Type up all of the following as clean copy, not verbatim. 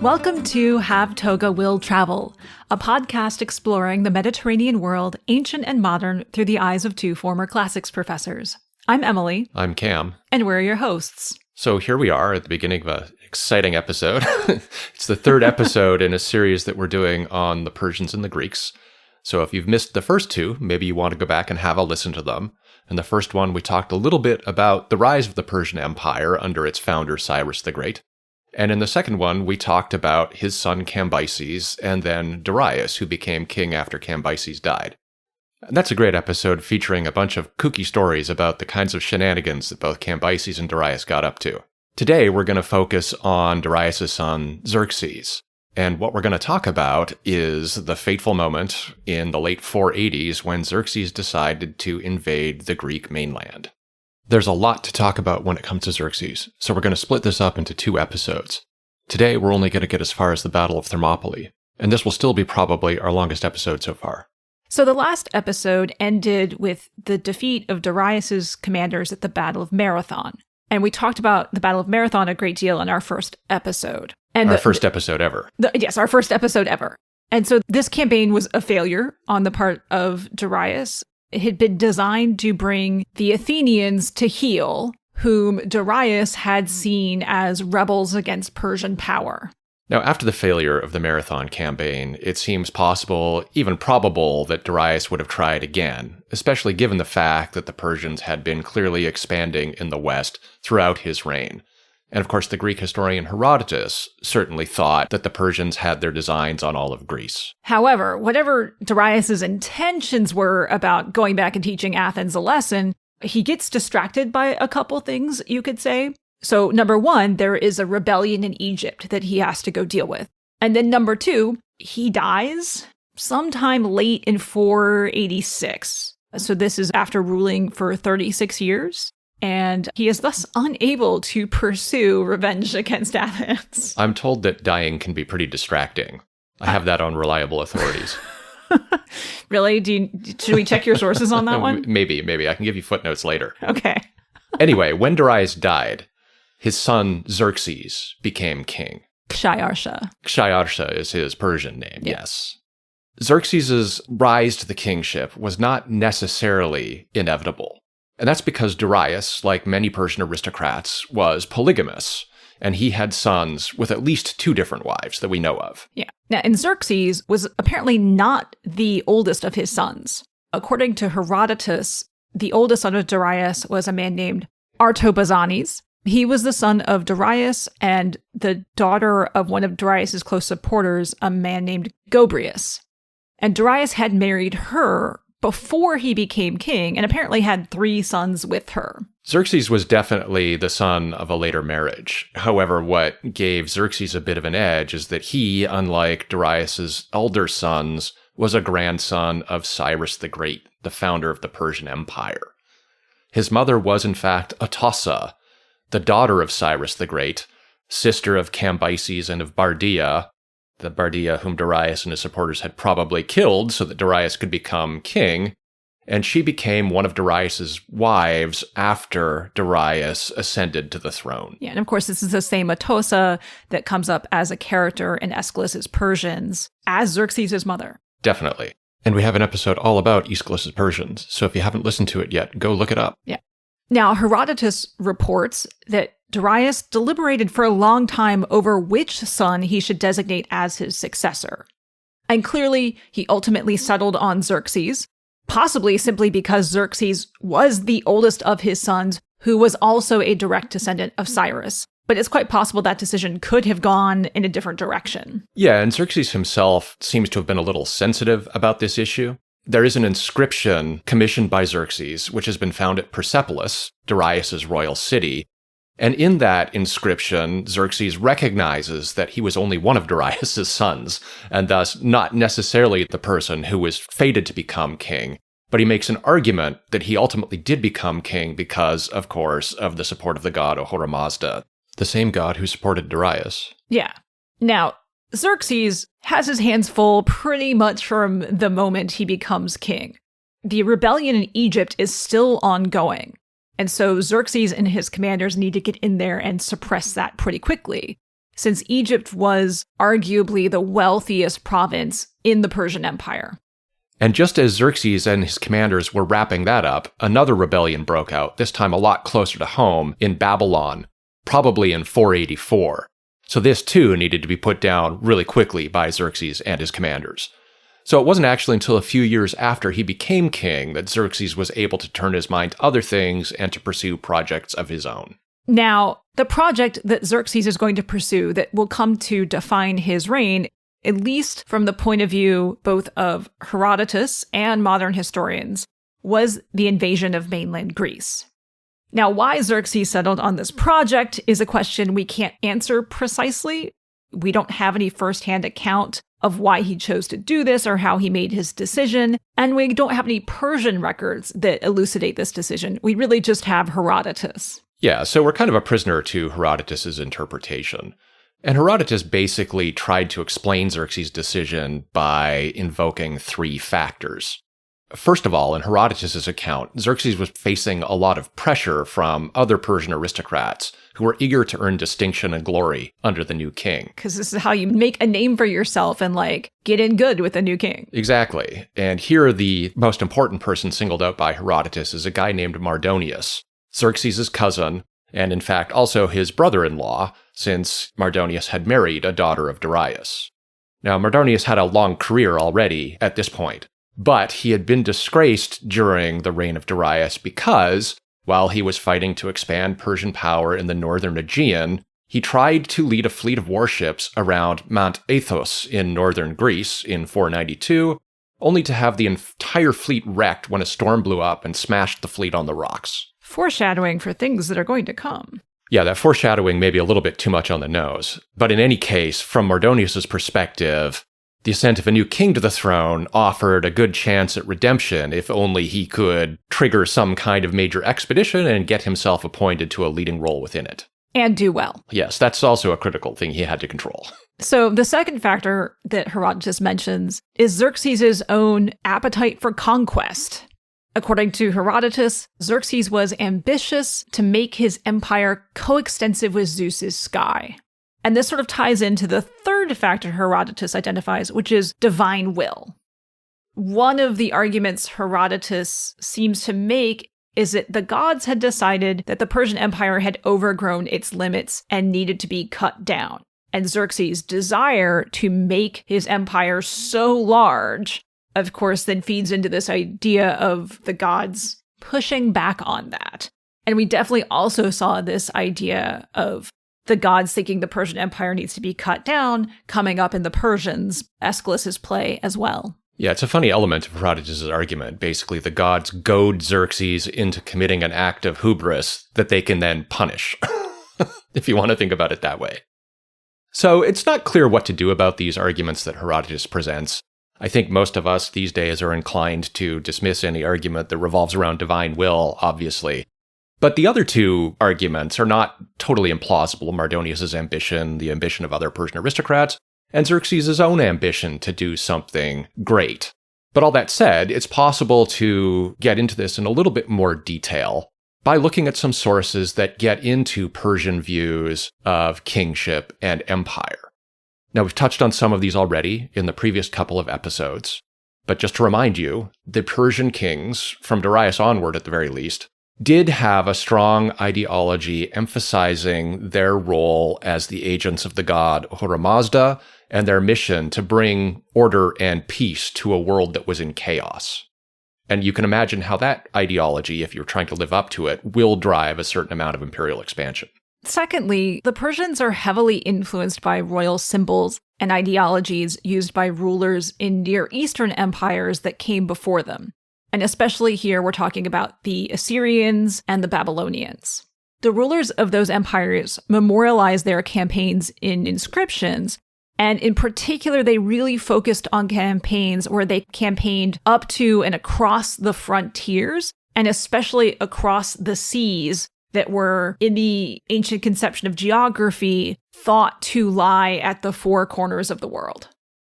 Welcome to Have Toga Will Travel, a podcast exploring the Mediterranean world, ancient and modern, through the eyes of two former classics professors. I'm Emily. I'm Cam. And we're your hosts. So here we are at the beginning of an exciting episode. It's the third episode in a series that we're doing on the Persians and the Greeks. So if you've missed the first two, maybe you want to go back and have a listen to them. In the first one, we talked a little bit about the rise of the Persian Empire under its founder, Cyrus the Great. And in the second one, we talked about his son Cambyses and then Darius, who became king after Cambyses died. And that's a great episode featuring a bunch of kooky stories about the kinds of shenanigans that both Cambyses and Darius got up to. Today, we're going to focus on Darius' son, Xerxes. And what we're going to talk about is the fateful moment in the late 480s when Xerxes decided to invade the Greek mainland. There's a lot to talk about when it comes to Xerxes, so we're going to split this up into two episodes. Today, we're only going to get as far as the Battle of Thermopylae, and this will still be probably our longest episode so far. So the last episode ended with the defeat of Darius' commanders at the Battle of Marathon. And we talked about the Battle of Marathon a great deal in our first episode. And our first episode ever. Yes, our first episode ever. And so this campaign was a failure on the part of Darius. It had been designed to bring the Athenians to heel, whom Darius had seen as rebels against Persian power. Now, after the failure of the Marathon campaign, it seems possible, even probable, that Darius would have tried again, especially given the fact that the Persians had been clearly expanding in the west throughout his reign. And of course, the Greek historian Herodotus certainly thought that the Persians had their designs on all of Greece. However, whatever Darius' intentions were about going back and teaching Athens a lesson, he gets distracted by a couple things, you could say. So number one, there is a rebellion in Egypt that he has to go deal with. And then number two, he dies sometime late in 486. So this is after ruling for 36 years. And he is thus unable to pursue revenge against Athens. I'm told that dying can be pretty distracting. I have that on reliable authorities. Really? Should we check your sources on that one? Maybe. I can give you footnotes later. Okay. Anyway, when Darius died, his son Xerxes became king. Kshayarsha is his Persian name, yes. Xerxes' rise to the kingship was not necessarily inevitable. And that's because Darius, like many Persian aristocrats, was polygamous, and he had sons with at least two different wives that we know of. Yeah. Now, and Xerxes was apparently not the oldest of his sons. According to Herodotus, the oldest son of Darius was a man named Artemision. He was the son of Darius and the daughter of one of Darius' close supporters, a man named Gobryas. And Darius had married her before he became king, and apparently had 3 sons with her. Xerxes was definitely the son of a later marriage. However, what gave Xerxes a bit of an edge is that he, unlike Darius' elder sons, was a grandson of Cyrus the Great, the founder of the Persian Empire. His mother was, in fact, Atossa, the daughter of Cyrus the Great, sister of Cambyses and of Bardia, the Bardia whom Darius and his supporters had probably killed so that Darius could become king, and she became one of Darius' wives after Darius ascended to the throne. Yeah, and of course this is the same Atossa that comes up as a character in Aeschylus's Persians as Xerxes' mother. Definitely. And we have an episode all about Aeschylus's Persians, so if you haven't listened to it yet, go look it up. Yeah. Now, Herodotus reports that Darius deliberated for a long time over which son he should designate as his successor. And clearly, he ultimately settled on Xerxes, possibly simply because Xerxes was the oldest of his sons, who was also a direct descendant of Cyrus. But it's quite possible that decision could have gone in a different direction. Yeah, and Xerxes himself seems to have been a little sensitive about this issue. There is an inscription commissioned by Xerxes, which has been found at Persepolis, Darius' royal city. And in that inscription, Xerxes recognizes that he was only one of Darius' sons, and thus not necessarily the person who was fated to become king. But he makes an argument that he ultimately did become king because, of course, of the support of the god Ahura Mazda, the same god who supported Darius. Yeah. Now, Xerxes has his hands full pretty much from the moment he becomes king. The rebellion in Egypt is still ongoing. And so Xerxes and his commanders need to get in there and suppress that pretty quickly. since Egypt was arguably the wealthiest province in the Persian Empire. And just as Xerxes and his commanders were wrapping that up, another rebellion broke out, this time a lot closer to home, in Babylon, probably in 484. So this too needed to be put down really quickly by Xerxes and his commanders. So it wasn't actually until a few years after he became king that Xerxes was able to turn his mind to other things and to pursue projects of his own. Now, the project that Xerxes is going to pursue that will come to define his reign, at least from the point of view both of Herodotus and modern historians, was the invasion of mainland Greece. Now, why Xerxes settled on this project is a question we can't answer precisely. We don't have any firsthand account of why he chose to do this or how he made his decision, and we don't have any Persian records that elucidate this decision. We really just have Herodotus. Yeah, so we're kind of a prisoner to Herodotus' interpretation. And Herodotus basically tried to explain Xerxes' decision by invoking three factors. First of all, in Herodotus' account, Xerxes was facing a lot of pressure from other Persian aristocrats who were eager to earn distinction and glory under the new king. Because this is how you make a name for yourself and, get in good with the new king. Exactly. And here the most important person singled out by Herodotus is a guy named Mardonius, Xerxes' cousin, and in fact also his brother-in-law, since Mardonius had married a daughter of Darius. Now, Mardonius had a long career already at this point, but he had been disgraced during the reign of Darius because, while he was fighting to expand Persian power in the northern Aegean, he tried to lead a fleet of warships around Mount Athos in northern Greece in 492, only to have the entire fleet wrecked when a storm blew up and smashed the fleet on the rocks. Foreshadowing for things that are going to come. Yeah, that foreshadowing may be a little bit too much on the nose. But in any case, from Mardonius' perspective, the ascent of a new king to the throne offered a good chance at redemption if only he could trigger some kind of major expedition and get himself appointed to a leading role within it. And do well. Yes, that's also a critical thing he had to control. So the second factor that Herodotus mentions is Xerxes' own appetite for conquest. According to Herodotus, Xerxes was ambitious to make his empire coextensive with Zeus's sky. And this sort of ties into the third factor Herodotus identifies, which is divine will. One of the arguments Herodotus seems to make is that the gods had decided that the Persian Empire had overgrown its limits and needed to be cut down. And Xerxes' desire to make his empire so large, of course, then feeds into this idea of the gods pushing back on that. And we definitely also saw this idea of the gods thinking the Persian Empire needs to be cut down coming up in the Persians' Aeschylus's play as well. Yeah, it's a funny element of Herodotus' argument. Basically, the gods goad Xerxes into committing an act of hubris that they can then punish, if you want to think about it that way. So it's not clear what to do about these arguments that Herodotus presents. I think most of us these days are inclined to dismiss any argument that revolves around divine will, obviously. But the other two arguments are not totally implausible. Mardonius' ambition, the ambition of other Persian aristocrats, and Xerxes' own ambition to do something great. But all that said, it's possible to get into this in a little bit more detail by looking at some sources that get into Persian views of kingship and empire. Now, we've touched on some of these already in the previous couple of episodes, but just to remind you, the Persian kings, from Darius onward at the very least, did have a strong ideology emphasizing their role as the agents of the god Ahura Mazda and their mission to bring order and peace to a world that was in chaos. And you can imagine how that ideology, if you're trying to live up to it, will drive a certain amount of imperial expansion. Secondly, the Persians are heavily influenced by royal symbols and ideologies used by rulers in Near Eastern empires that came before them. And especially here, we're talking about the Assyrians and the Babylonians. The rulers of those empires memorialized their campaigns in inscriptions, and in particular, they really focused on campaigns where they campaigned up to and across the frontiers, and especially across the seas that were, in the ancient conception of geography, thought to lie at the four corners of the world.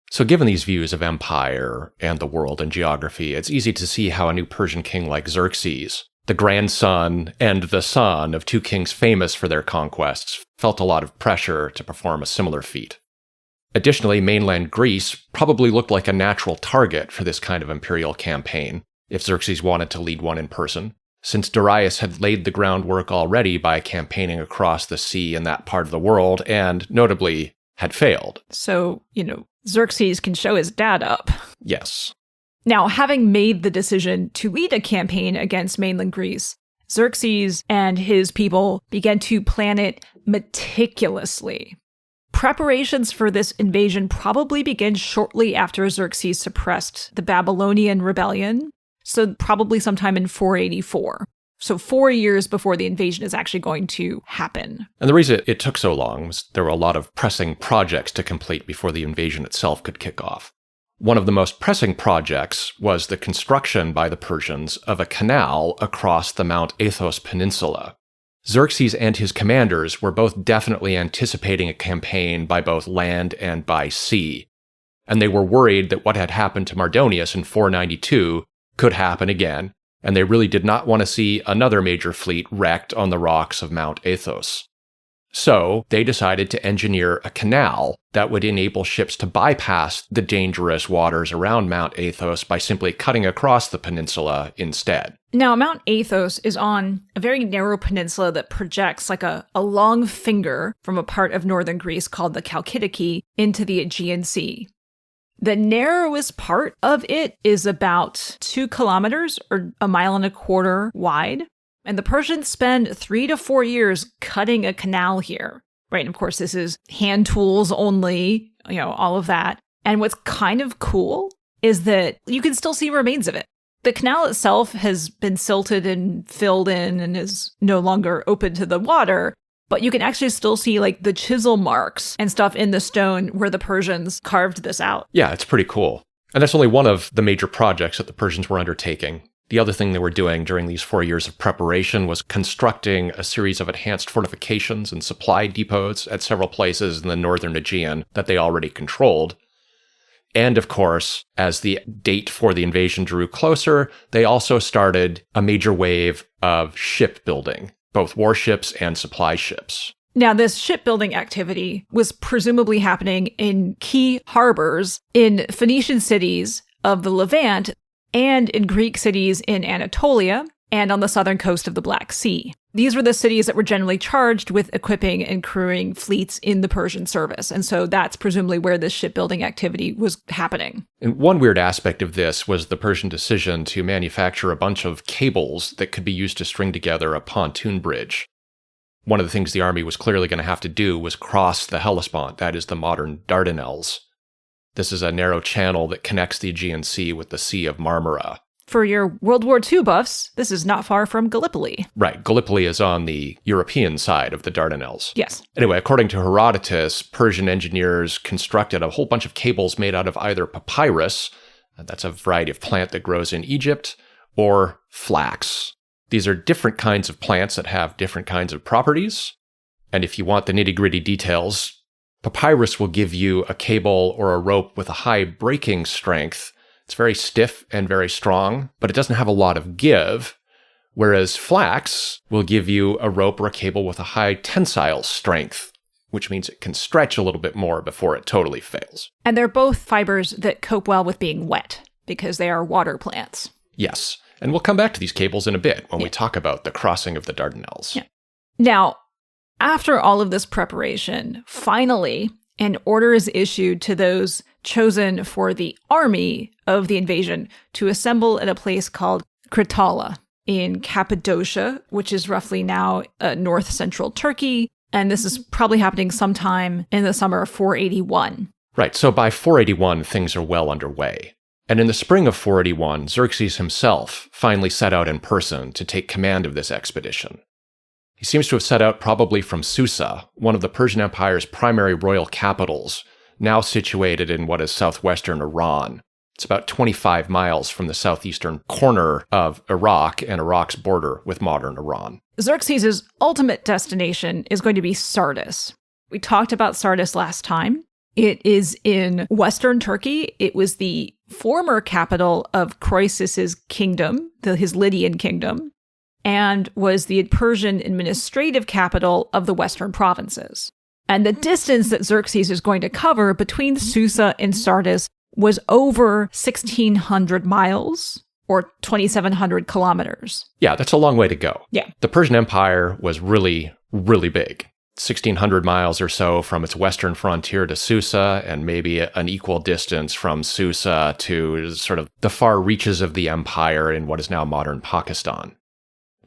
So given these views of empire and the world and geography, it's easy to see how a new Persian king like Xerxes The grandson and the son of two kings famous for their conquests felt a lot of pressure to perform a similar feat. Additionally, mainland Greece probably looked like a natural target for this kind of imperial campaign, if Xerxes wanted to lead one in person, since Darius had laid the groundwork already by campaigning across the sea in that part of the world and, notably, had failed. So, Xerxes can show his dad up. Yes. Now, having made the decision to lead a campaign against mainland Greece, Xerxes and his people began to plan it meticulously. Preparations for this invasion probably began shortly after Xerxes suppressed the Babylonian rebellion, so probably sometime in 484. So 4 years before the invasion is actually going to happen. And the reason it took so long was there were a lot of pressing projects to complete before the invasion itself could kick off. One of the most pressing projects was the construction by the Persians of a canal across the Mount Athos Peninsula. Xerxes and his commanders were both definitely anticipating a campaign by both land and by sea, and they were worried that what had happened to Mardonius in 492 could happen again, and they really did not want to see another major fleet wrecked on the rocks of Mount Athos. So they decided to engineer a canal that would enable ships to bypass the dangerous waters around Mount Athos by simply cutting across the peninsula instead. Now, Mount Athos is on a very narrow peninsula that projects like a long finger from a part of northern Greece called the Chalkidiki into the Aegean Sea. The narrowest part of it is about 2 kilometers or 1.25 miles wide. And the Persians spend 3 to 4 years cutting a canal here, right? And of course, this is hand tools only, all of that. And what's kind of cool is that you can still see remains of it. The canal itself has been silted and filled in and is no longer open to the water, but you can actually still see like the chisel marks and stuff in the stone where the Persians carved this out. Yeah, it's pretty cool. And that's only one of the major projects that the Persians were undertaking. The other thing they were doing during these 4 years of preparation was constructing a series of enhanced fortifications and supply depots at several places in the northern Aegean that they already controlled. And of course, as the date for the invasion drew closer, they also started a major wave of shipbuilding, both warships and supply ships. Now, this shipbuilding activity was presumably happening in key harbors in Phoenician cities of the Levant and in Greek cities in Anatolia and on the southern coast of the Black Sea. These were the cities that were generally charged with equipping and crewing fleets in the Persian service, and so that's presumably where this shipbuilding activity was happening. And one weird aspect of this was the Persian decision to manufacture a bunch of cables that could be used to string together a pontoon bridge. One of the things the army was clearly going to have to do was cross the Hellespont, that is the modern Dardanelles. This is a narrow channel that connects the Aegean Sea with the Sea of Marmara. For your World War II buffs, this is not far from Gallipoli. Right, Gallipoli is on the European side of the Dardanelles. Yes. Anyway, according to Herodotus, Persian engineers constructed a whole bunch of cables made out of either papyrus, that's a variety of plant that grows in Egypt, or flax. These are different kinds of plants that have different kinds of properties. And if you want the nitty-gritty details, papyrus will give you a cable or a rope with a high breaking strength. It's very stiff and very strong, but it doesn't have a lot of give, whereas flax will give you a rope or a cable with a high tensile strength, which means it can stretch a little bit more before it totally fails. And they're both fibers that cope well with being wet, because they are water plants. Yes, and we'll come back to these cables in a bit when we talk about the crossing of the Dardanelles. Yeah. Now, after all of this preparation, finally, an order is issued to those chosen for the army of the invasion to assemble at a place called Kritala in Cappadocia, which is roughly now north-central Turkey. And this is probably happening sometime in the summer of 481. Right, so by 481, things are well underway. And in the spring of 481, Xerxes himself finally set out in person to take command of this expedition. He seems to have set out probably from Susa, one of the Persian Empire's primary royal capitals, now situated in what is southwestern Iran. It's about 25 miles from the southeastern corner of Iraq and Iraq's border with modern Iran. Xerxes' ultimate destination is going to be Sardis. We talked about Sardis last time. It is in western Turkey. It was the former capital of Croesus' kingdom, his Lydian kingdom. and was the Persian administrative capital of the western provinces. And the distance that Xerxes is going to cover between Susa and Sardis was over 1,600 miles, or 2,700 kilometers. Yeah, that's a long way to go. Yeah. The Persian Empire was really, really big. 1,600 miles or so from its western frontier to Susa, and maybe an equal distance from Susa to sort of the far reaches of the empire in what is now modern Pakistan.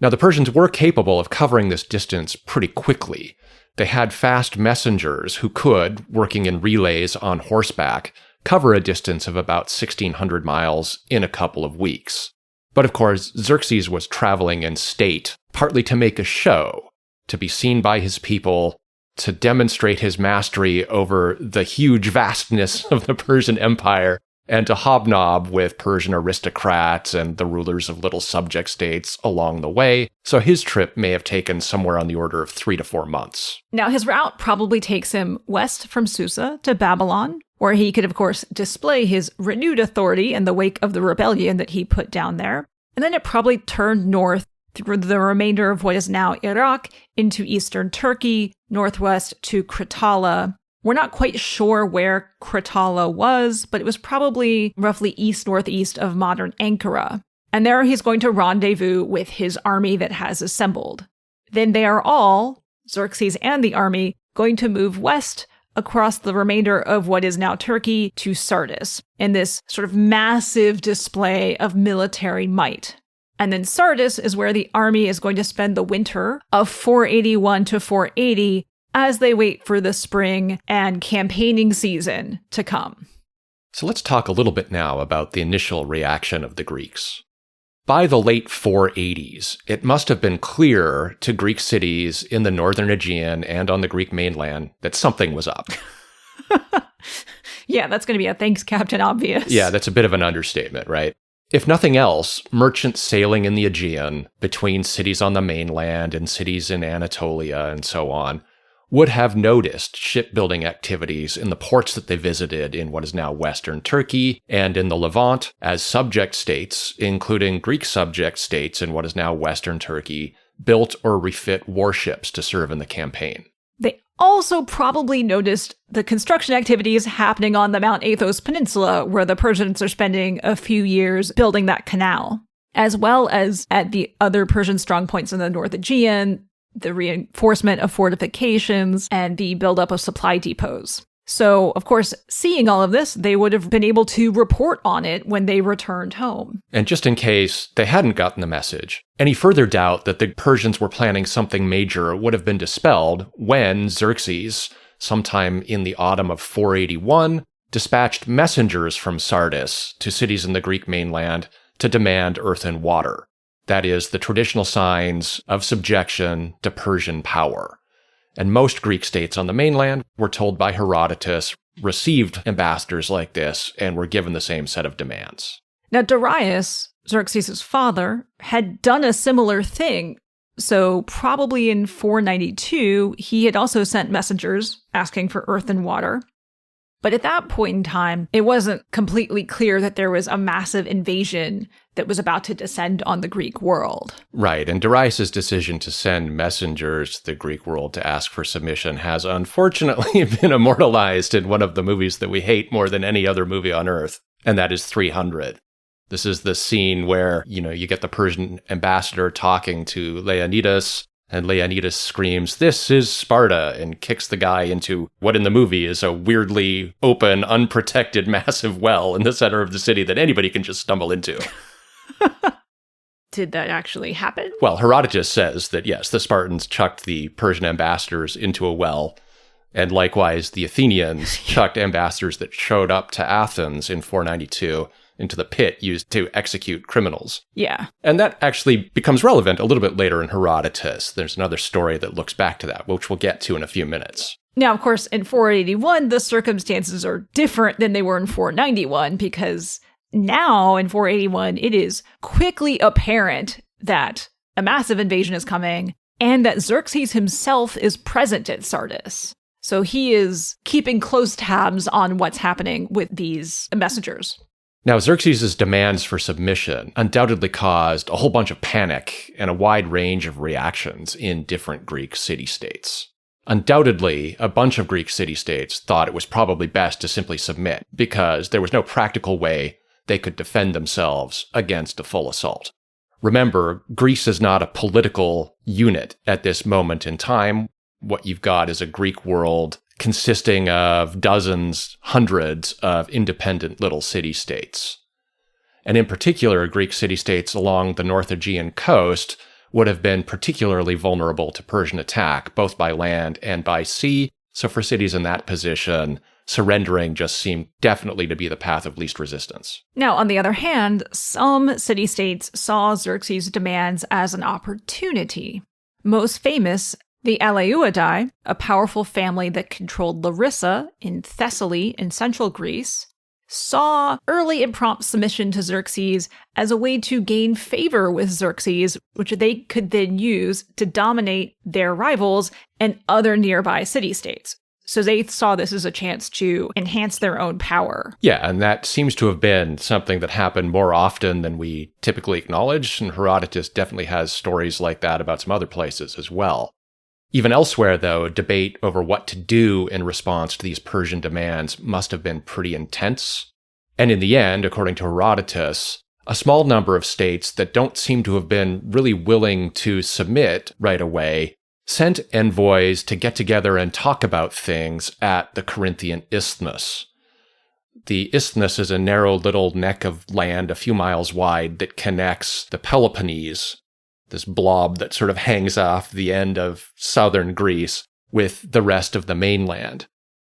Now, the Persians were capable of covering this distance pretty quickly. They had fast messengers who could, working in relays on horseback, cover a distance of about 1,600 miles in a couple of weeks. But of course, Xerxes was traveling in state, partly to make a show, to be seen by his people, to demonstrate his mastery over the huge vastness of the Persian Empire, and to hobnob with Persian aristocrats and the rulers of little subject states along the way. So his trip may have taken somewhere on the order of 3 to 4 months. Now, his route probably takes him west from Susa to Babylon, where he could, of course, display his renewed authority in the wake of the rebellion that he put down there. And then it probably turned north through the remainder of what is now Iraq into eastern Turkey, northwest to Kritala. We're not quite sure where Kritala was, but it was probably roughly east-northeast of modern Ankara. And there he's going to rendezvous with his army that has assembled. Then they are all, Xerxes and the army, going to move west across the remainder of what is now Turkey to Sardis, in this sort of massive display of military might. And then Sardis is where the army is going to spend the winter of 481 to 480 as they wait for the spring and campaigning season to come. So let's talk a little bit now about the initial reaction of the Greeks. By the late 480s, it must have been clear to Greek cities in the northern Aegean and on the Greek mainland that something was up. Yeah, that's going to be a thanks, Captain Obvious. Yeah, that's a bit of an understatement, right? If nothing else, merchants sailing in the Aegean between cities on the mainland and cities in Anatolia and so on would have noticed shipbuilding activities in the ports that they visited in what is now Western Turkey and in the Levant as subject states, including Greek subject states in what is now Western Turkey, built or refit warships to serve in the campaign. They also probably noticed the construction activities happening on the Mount Athos Peninsula, where the Persians are spending a few years building that canal, as well as at the other Persian strongpoints in the North Aegean, the reinforcement of fortifications, and the buildup of supply depots. So, of course, seeing all of this, they would have been able to report on it when they returned home. And just in case they hadn't gotten the message, any further doubt that the Persians were planning something major would have been dispelled when Xerxes, sometime in the autumn of 481, dispatched messengers from Sardis to cities in the Greek mainland to demand earth and water. That is, the traditional signs of subjection to Persian power. And most Greek states on the mainland, we're told by Herodotus, received ambassadors like this and were given the same set of demands. Now, Darius, Xerxes' father, had done a similar thing. So probably in 492, he had also sent messengers asking for earth and water. But at that point in time, it wasn't completely clear that there was a massive invasion that was about to descend on the Greek world. Right, and Darius' decision to send messengers to the Greek world to ask for submission has unfortunately been immortalized in one of the movies that we hate more than any other movie on Earth, and that is 300. This is the scene where, you get the Persian ambassador talking to Leonidas, and Leonidas screams, "This is Sparta," and kicks the guy into what in the movie is a weirdly open, unprotected, massive well in the center of the city that anybody can just stumble into. Did that actually happen? Well, Herodotus says that, yes, the Spartans chucked the Persian ambassadors into a well, and likewise the Athenians chucked ambassadors that showed up to Athens in 492 into the pit used to execute criminals. Yeah. And that actually becomes relevant a little bit later in Herodotus. There's another story that looks back to that, which we'll get to in a few minutes. Now, of course, in 481, the circumstances are different than they were in 491, because now in 481, it is quickly apparent that a massive invasion is coming and that Xerxes himself is present at Sardis. So he is keeping close tabs on what's happening with these messengers. Now, Xerxes' demands for submission undoubtedly caused a whole bunch of panic and a wide range of reactions in different Greek city-states. Undoubtedly, a bunch of Greek city-states thought it was probably best to simply submit because there was no practical way they could defend themselves against a full assault. Remember, Greece is not a political unit at this moment in time. What you've got is a Greek world consisting of dozens, hundreds of independent little city-states. And in particular, Greek city-states along the North Aegean coast would have been particularly vulnerable to Persian attack, both by land and by sea. So for cities in that position, surrendering just seemed definitely to be the path of least resistance. Now, on the other hand, some city-states saw Xerxes' demands as an opportunity. Most famous, the Aleuadae, a powerful family that controlled Larissa in Thessaly in central Greece, saw early and prompt submission to Xerxes as a way to gain favor with Xerxes, which they could then use to dominate their rivals and other nearby city-states. So they saw this as a chance to enhance their own power. Yeah, and that seems to have been something that happened more often than we typically acknowledge, and Herodotus definitely has stories like that about some other places as well. Even elsewhere, though, debate over what to do in response to these Persian demands must have been pretty intense. And in the end, according to Herodotus, a small number of states that don't seem to have been really willing to submit right away sent envoys to get together and talk about things at the Corinthian Isthmus. The isthmus is a narrow little neck of land a few miles wide that connects the Peloponnese, this blob that sort of hangs off the end of southern Greece, with the rest of the mainland.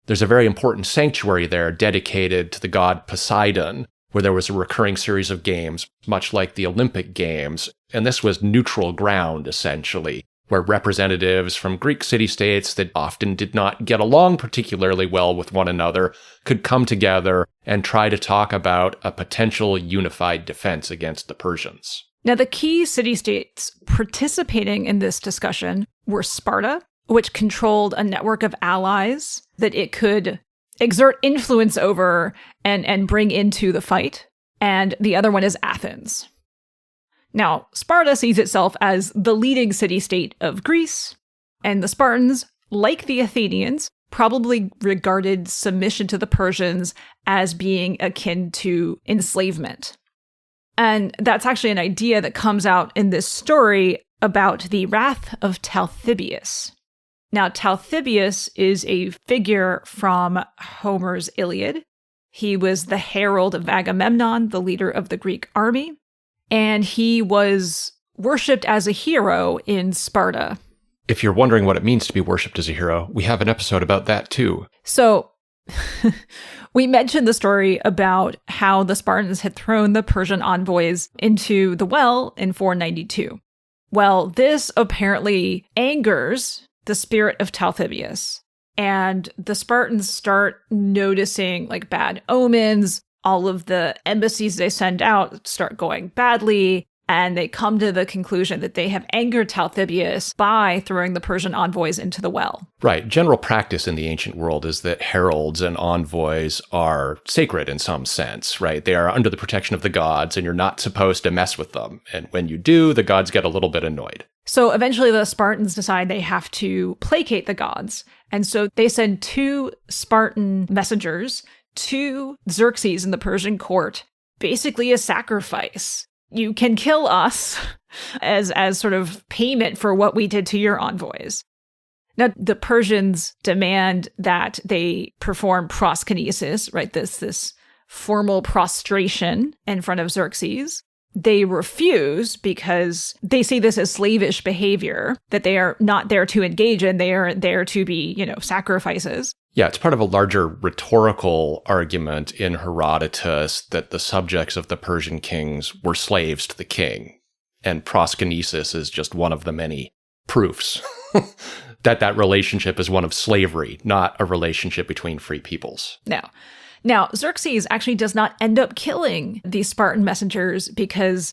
There's a very important sanctuary there dedicated to the god Poseidon, where there was a recurring series of games, much like the Olympic Games, and this was neutral ground, essentially, where representatives from Greek city-states that often did not get along particularly well with one another could come together and try to talk about a potential unified defense against the Persians. Now, the key city-states participating in this discussion were Sparta, which controlled a network of allies that it could exert influence over and bring into the fight, and the other one is Athens. Now, Sparta sees itself as the leading city-state of Greece, and the Spartans, like the Athenians, probably regarded submission to the Persians as being akin to enslavement. And that's actually an idea that comes out in this story about the wrath of Talthybius. Now, Talthybius is a figure from Homer's Iliad. He was the herald of Agamemnon, the leader of the Greek army, and he was worshipped as a hero in Sparta. If you're wondering what it means to be worshipped as a hero, we have an episode about that too. So, we mentioned the story about how the Spartans had thrown the Persian envoys into the well in 492. Well, this apparently angers the spirit of Talthybius, and the Spartans start noticing like bad omens. All of the embassies they send out start going badly, and they come to the conclusion that they have angered Talthybius by throwing the Persian envoys into the well. Right. General practice in the ancient world is that heralds and envoys are sacred in some sense, right? They are under the protection of the gods, and you're not supposed to mess with them. And when you do, the gods get a little bit annoyed. So eventually the Spartans decide they have to placate the gods. And so they send 2 Spartan messengers to Xerxes in the Persian court, basically a sacrifice. You can kill us as sort of payment for what we did to your envoys. Now, the Persians demand that they perform proskinesis, right? This formal prostration in front of Xerxes. They refuse because they see this as slavish behavior, that they are not there to engage in. They are there to be, sacrifices. Yeah, it's part of a larger rhetorical argument in Herodotus that the subjects of the Persian kings were slaves to the king. And proskinesis is just one of the many proofs that relationship is one of slavery, not a relationship between free peoples. Now, Xerxes actually does not end up killing these Spartan messengers because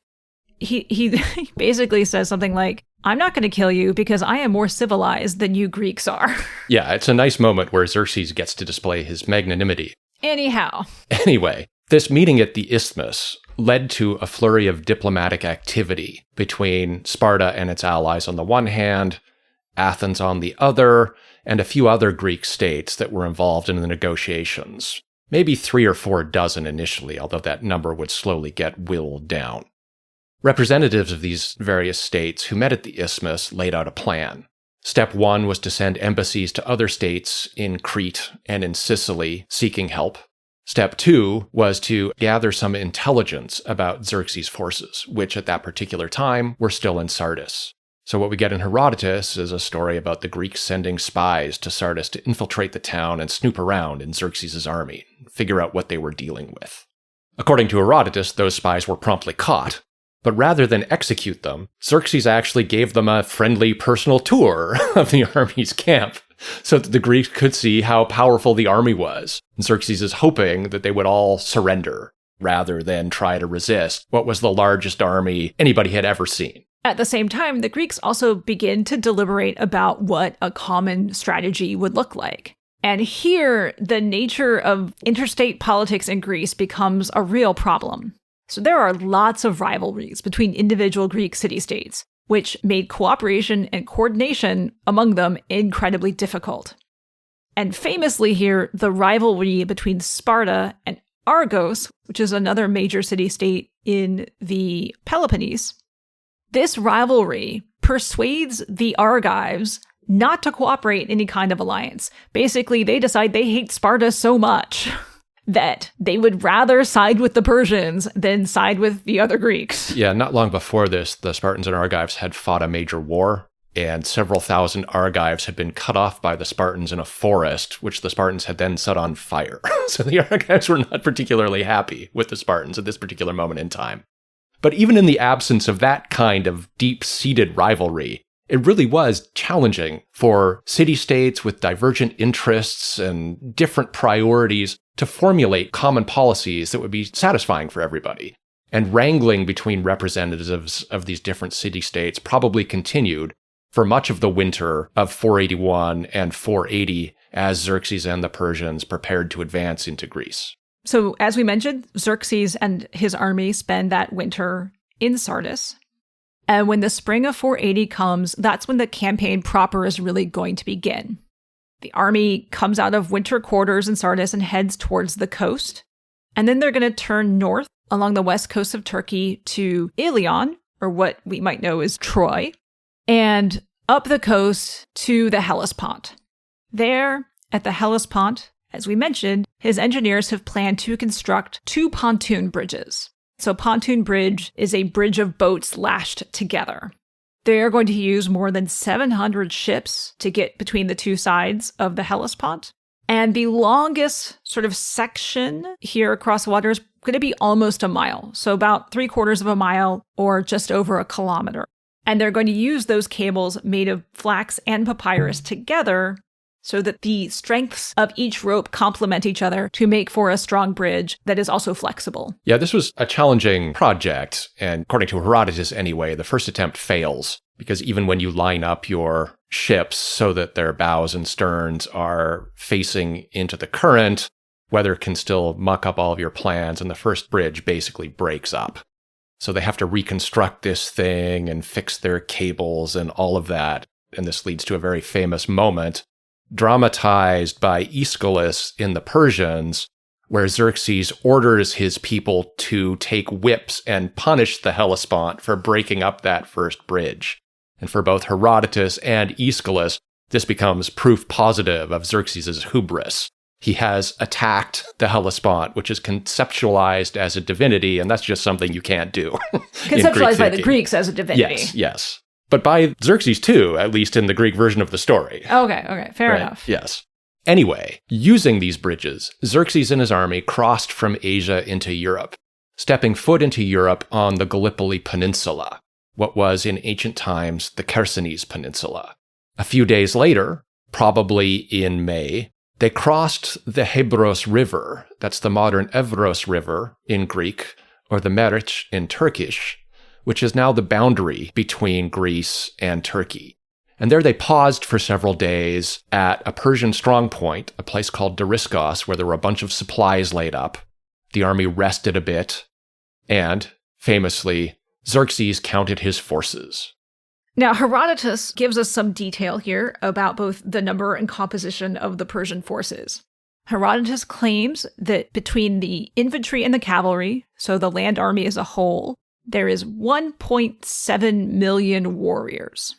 he basically says something like, I'm not going to kill you because I am more civilized than you Greeks are. Yeah, it's a nice moment where Xerxes gets to display his magnanimity. Anyway, This meeting at the Isthmus led to a flurry of diplomatic activity between Sparta and its allies on the one hand, Athens on the other, and a few other Greek states that were involved in the negotiations. Maybe 3 or 4 dozen initially, although that number would slowly get whittled down. Representatives of these various states who met at the Isthmus laid out a plan. Step 1 was to send embassies to other states in Crete and in Sicily seeking help. Step 2 was to gather some intelligence about Xerxes' forces, which at that particular time were still in Sardis. So what we get in Herodotus is a story about the Greeks sending spies to Sardis to infiltrate the town and snoop around in Xerxes' army, figure out what they were dealing with. According to Herodotus, those spies were promptly caught, but rather than execute them, Xerxes actually gave them a friendly personal tour of the army's camp so that the Greeks could see how powerful the army was. Xerxes is hoping that they would all surrender rather than try to resist what was the largest army anybody had ever seen. At the same time, the Greeks also begin to deliberate about what a common strategy would look like. And here, the nature of interstate politics in Greece becomes a real problem. So there are lots of rivalries between individual Greek city-states, which made cooperation and coordination among them incredibly difficult. And famously here, the rivalry between Sparta and Argos, which is another major city-state in the Peloponnese, this rivalry persuades the Argives not to cooperate in any kind of alliance. Basically, they decide they hate Sparta so much that they would rather side with the Persians than side with the other Greeks. Yeah, not long before this, the Spartans and Argives had fought a major war, and several thousand Argives had been cut off by the Spartans in a forest, which the Spartans had then set on fire. So the Argives were not particularly happy with the Spartans at this particular moment in time. But even in the absence of that kind of deep-seated rivalry, it really was challenging for city-states with divergent interests and different priorities to formulate common policies that would be satisfying for everybody. And wrangling between representatives of these different city-states probably continued for much of the winter of 481 and 480 as Xerxes and the Persians prepared to advance into Greece. So, as we mentioned, Xerxes and his army spend that winter in Sardis. And when the spring of 480 comes, that's when the campaign proper is really going to begin. The army comes out of winter quarters in Sardis and heads towards the coast. And then they're going to turn north along the west coast of Turkey to Ilion, or what we might know as Troy, and up the coast to the Hellespont. There, at the Hellespont, as we mentioned, his engineers have planned to construct 2 pontoon bridges. So pontoon bridge is a bridge of boats lashed together. They are going to use more than 700 ships to get between the 2 sides of the Hellespont. And the longest sort of section here across the water is going to be almost a mile. So about 3/4 of a mile or just over a kilometer. And they're going to use those cables made of flax and papyrus together so that the strengths of each rope complement each other to make for a strong bridge that is also flexible. Yeah, this was a challenging project, and according to Herodotus anyway, the first attempt fails, because even when you line up your ships so that their bows and sterns are facing into the current, weather can still muck up all of your plans, and the first bridge basically breaks up. So they have to reconstruct this thing and fix their cables and all of that, and this leads to a very famous moment dramatized by Aeschylus in the Persians, where Xerxes orders his people to take whips and punish the Hellespont for breaking up that first bridge. And for both Herodotus and Aeschylus, this becomes proof positive of Xerxes' hubris. He has attacked the Hellespont, which is conceptualized as a divinity, and that's just something you can't do. Conceptualized by the Greeks as a divinity. Yes. But by Xerxes too, at least in the Greek version of the story. Okay, fair enough. Yes. Anyway, using these bridges, Xerxes and his army crossed from Asia into Europe, stepping foot into Europe on the Gallipoli Peninsula, what was in ancient times the Chersonese Peninsula. A few days later, probably in May, they crossed the Hebros River, that's the modern Evros River in Greek, or the Meriç in Turkish, which is now the boundary between Greece and Turkey. And there they paused for several days at a Persian strongpoint, a place called Dariskos, where there were a bunch of supplies laid up. the army rested a bit, and, famously, Xerxes counted his forces. Now, Herodotus gives us some detail here about both the number and composition of the Persian forces. Herodotus claims that between the infantry and the cavalry, so the land army as a whole, there is 1.7 million warriors.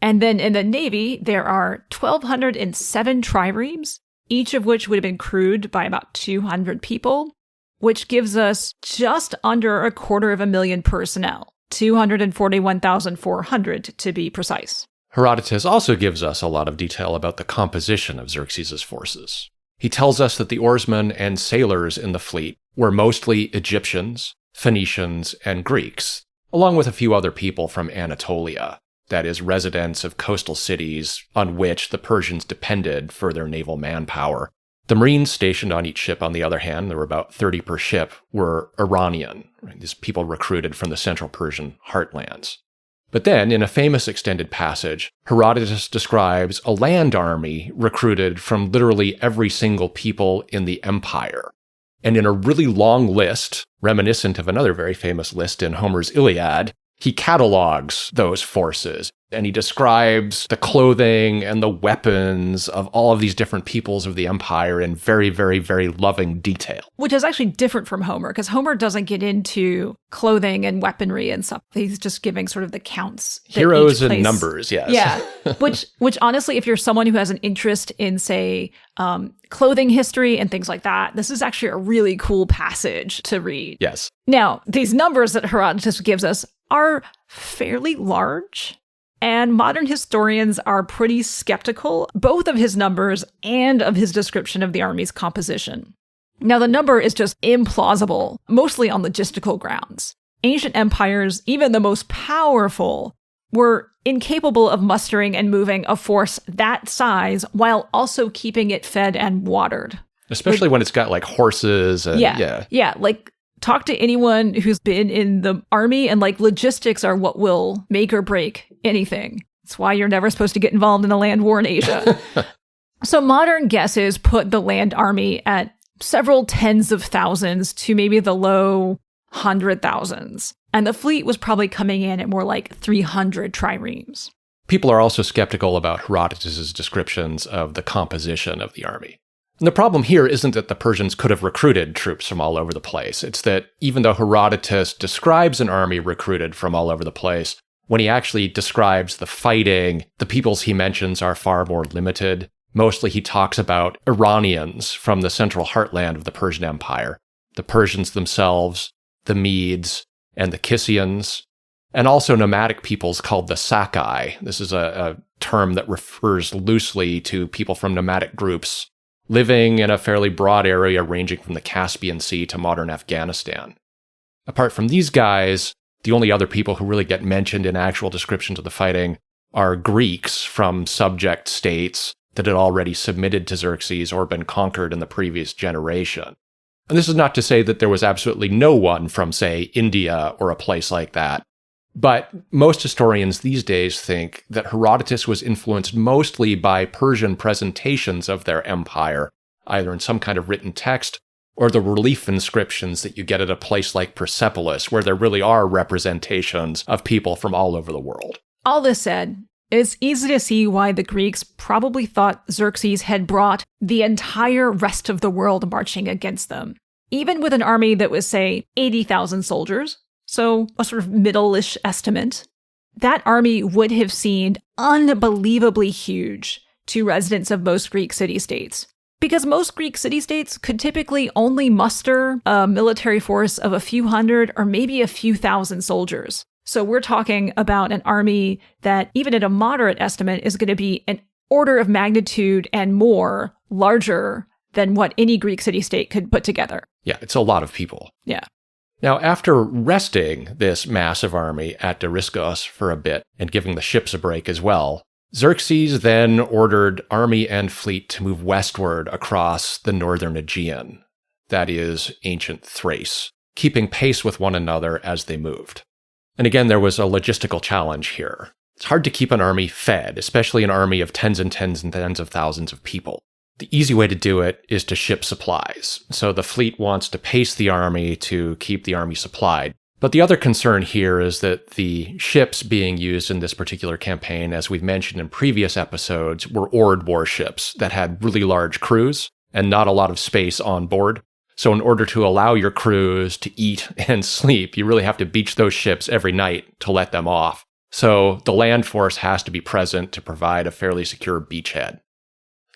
And then in the navy, there are 1,207 triremes, each of which would have been crewed by about 200 people, which gives us just under 250,000 personnel, 241,400 to be precise. Herodotus also gives us a lot of detail about the composition of Xerxes' forces. He tells us that the oarsmen and sailors in the fleet were mostly Egyptians, Phoenicians, and Greeks, along with a few other people from Anatolia, that is, residents of coastal cities on which the Persians depended for their naval manpower. The Marines stationed on each ship, on the other hand, there were about 30 per ship, were Iranian, these people recruited from the central Persian heartlands. But then, in a famous extended passage, Herodotus describes a land army recruited from literally every single people in the empire. And in a really long list, reminiscent of another very famous list in Homer's Iliad, he catalogs those forces, and he describes the clothing and the weapons of all of these different peoples of the empire in very, very, very loving detail. Which is actually different from Homer, because Homer doesn't get into clothing and weaponry and stuff. He's just giving sort of the counts. Heroes and numbers, yes. Yeah, which honestly, if you're someone who has an interest in, say, clothing history and things like that, this is actually a really cool passage to read. Yes. Now, these numbers that Herodotus gives us are fairly large, and modern historians are pretty skeptical, both of his numbers and of his description of the army's composition. Now, the number is just implausible, mostly on logistical grounds. Ancient empires, even the most powerful, were incapable of mustering and moving a force that size while also keeping it fed and watered. Especially when it's got like horses and Yeah, like talk to anyone who's been in the army, and like logistics are what will make or break anything. That's why you're never supposed to get involved in a land war in Asia. So modern guesses put the land army at several tens of thousands to maybe the low 100,000s. And the fleet was probably coming in at more like 300 triremes. People are also skeptical about Herodotus' descriptions of the composition of the army. And the problem here isn't that the Persians could have recruited troops from all over the place. It's that even though Herodotus describes an army recruited from all over the place, when he actually describes the fighting, the peoples he mentions are far more limited. Mostly he talks about Iranians from the central heartland of the Persian Empire, the Persians themselves, the Medes, and the Kissians, and also nomadic peoples called the Sakai. This is a term that refers loosely to people from nomadic groups living in a fairly broad area ranging from the Caspian Sea to modern Afghanistan. Apart from these guys, the only other people who really get mentioned in actual descriptions of the fighting are Greeks from subject states that had already submitted to Xerxes or been conquered in the previous generation. And this is not to say that there was absolutely no one from, say, India or a place like that. But most historians these days think that Herodotus was influenced mostly by Persian presentations of their empire, either in some kind of written text or the relief inscriptions that you get at a place like Persepolis, where there really are representations of people from all over the world. All this said, it's easy to see why the Greeks probably thought Xerxes had brought the entire rest of the world marching against them. Even with an army that was, say, 80,000 soldiers, so a sort of middle-ish estimate, that army would have seemed unbelievably huge to residents of most Greek city-states. Because most Greek city-states could typically only muster a military force of a few hundred or maybe a few thousand soldiers. So we're talking about an army that, even at a moderate estimate, is going to be an order of magnitude and more larger than what any Greek city-state could put together. Yeah, it's a lot of people. Yeah. Now, after resting this massive army at Darius for a bit and giving the ships a break as well, Xerxes then ordered army and fleet to move westward across the northern Aegean, that is, ancient Thrace, keeping pace with one another as they moved. And again, there was a logistical challenge here. It's hard to keep an army fed, especially an army of tens and tens and tens of thousands of people. The easy way to do it is to ship supplies. So the fleet wants to pace the army to keep the army supplied. But the other concern here is that the ships being used in this particular campaign, as we've mentioned in previous episodes, were oared warships that had really large crews and not a lot of space on board. So in order to allow your crews to eat and sleep, you really have to beach those ships every night to let them off. So the land force has to be present to provide a fairly secure beachhead.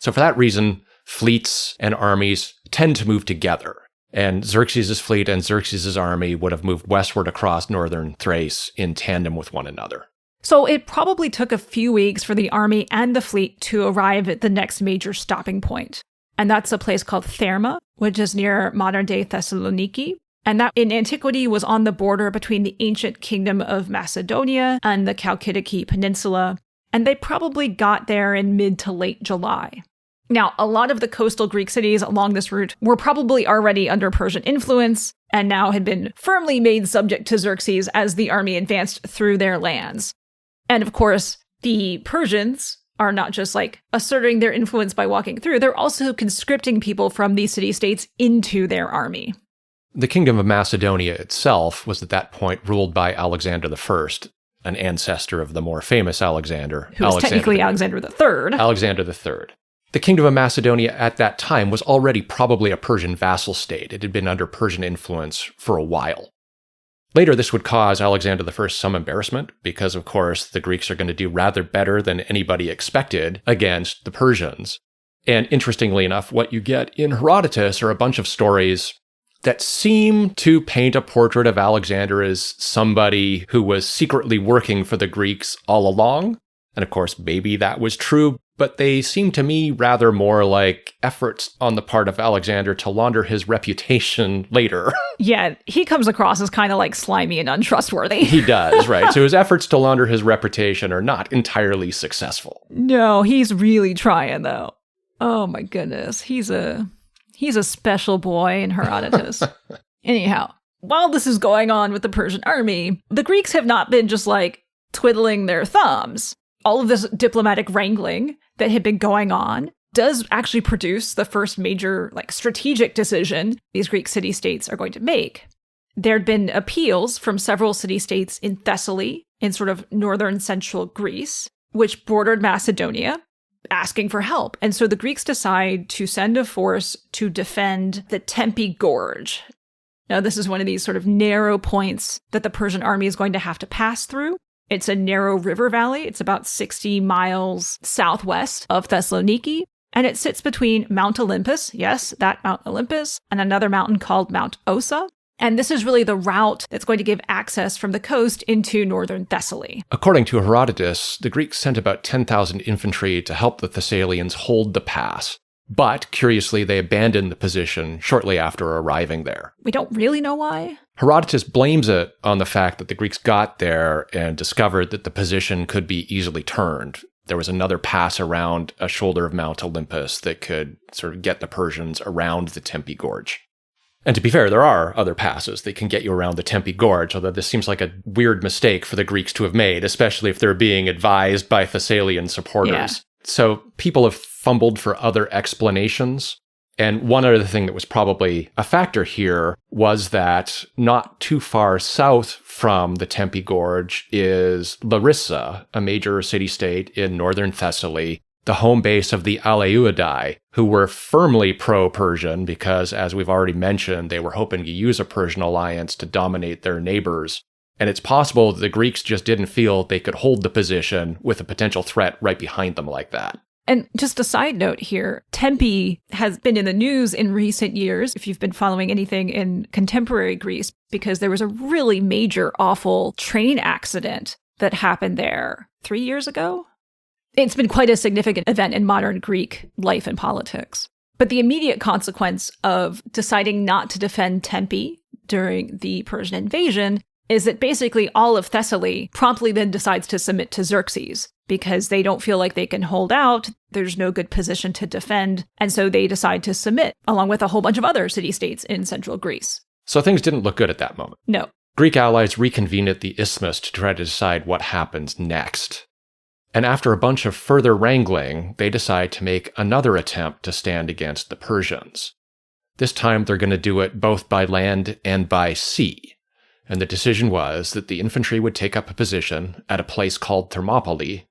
So for that reason, fleets and armies tend to move together. And Xerxes' fleet and Xerxes' army would have moved westward across northern Thrace in tandem with one another. So it probably took a few weeks for the army and the fleet to arrive at the next major stopping point. And that's a place called Therma, which is near modern-day Thessaloniki. And that in antiquity was on the border between the ancient kingdom of Macedonia and the Chalkidiki Peninsula. And they probably got there in mid to late July. Now, a lot of the coastal Greek cities along this route were probably already under Persian influence and now had been firmly made subject to Xerxes as the army advanced through their lands. And of course, the Persians are not just like asserting their influence by walking through, they're also conscripting people from these city-states into their army. The kingdom of Macedonia itself was at that point ruled by Alexander I, an ancestor of the more famous Alexander. Who was technically Alexander III. Alexander III. The kingdom of Macedonia at that time was already probably a Persian vassal state. It had been under Persian influence for a while. Later, this would cause Alexander I some embarrassment because, of course, the Greeks are going to do rather better than anybody expected against the Persians. And interestingly enough, what you get in Herodotus are a bunch of stories that seem to paint a portrait of Alexander as somebody who was secretly working for the Greeks all along. And of course, maybe that was true, but they seem to me rather more like efforts on the part of Alexander to launder his reputation later. Yeah, he comes across as kind of like slimy and untrustworthy. He does, right? So his efforts to launder his reputation are not entirely successful. No, he's really trying, though. Oh my goodness, he's a special boy in Herodotus. Anyhow, while this is going on with the Persian army, the Greeks have not been just like twiddling their thumbs. All of this diplomatic wrangling that had been going on does actually produce the first major strategic decision these Greek city-states are going to make. There'd been appeals from several city-states in Thessaly, in sort of northern central Greece, which bordered Macedonia, asking for help. And so the Greeks decide to send a force to defend the Tempe Gorge. Now, this is one of these sort of narrow points that the Persian army is going to have to pass through. It's a narrow river valley. It's about 60 miles southwest of Thessaloniki, and it sits between Mount Olympus, yes, that Mount Olympus, and another mountain called Mount Ossa. And this is really the route that's going to give access from the coast into northern Thessaly. According to Herodotus, the Greeks sent about 10,000 infantry to help the Thessalians hold the pass. But, curiously, they abandoned the position shortly after arriving there. We don't really know why. Herodotus blames it on the fact that the Greeks got there and discovered that the position could be easily turned. There was another pass around a shoulder of Mount Olympus that could sort of get the Persians around the Tempe Gorge. And to be fair, there are other passes that can get you around the Tempe Gorge, although this seems like a weird mistake for the Greeks to have made, especially if they're being advised by Thessalian supporters. Yeah. So people have fumbled for other explanations. And one other thing that was probably a factor here was that not too far south from the Tempe Gorge is Larissa, a major city-state in northern Thessaly, the home base of the Aleuadae, who were firmly pro-Persian because, as we've already mentioned, they were hoping to use a Persian alliance to dominate their neighbors. And it's possible that the Greeks just didn't feel they could hold the position with a potential threat right behind them like that. And just a side note here, Tempe has been in the news in recent years, if you've been following anything in contemporary Greece, because there was a really major, awful train accident that happened there 3 years ago. It's been quite a significant event in modern Greek life and politics. But the immediate consequence of deciding not to defend Tempe during the Persian invasion is that basically all of Thessaly promptly then decides to submit to Xerxes because they don't feel like they can hold out. There's no good position to defend. And so they decide to submit, along with a whole bunch of other city-states in central Greece. So things didn't look good at that moment. No. Greek allies reconvene at the isthmus to try to decide what happens next. And after a bunch of further wrangling, they decide to make another attempt to stand against the Persians. This time they're going to do it both by land and by sea. And the decision was that the infantry would take up a position at a place called Thermopylae,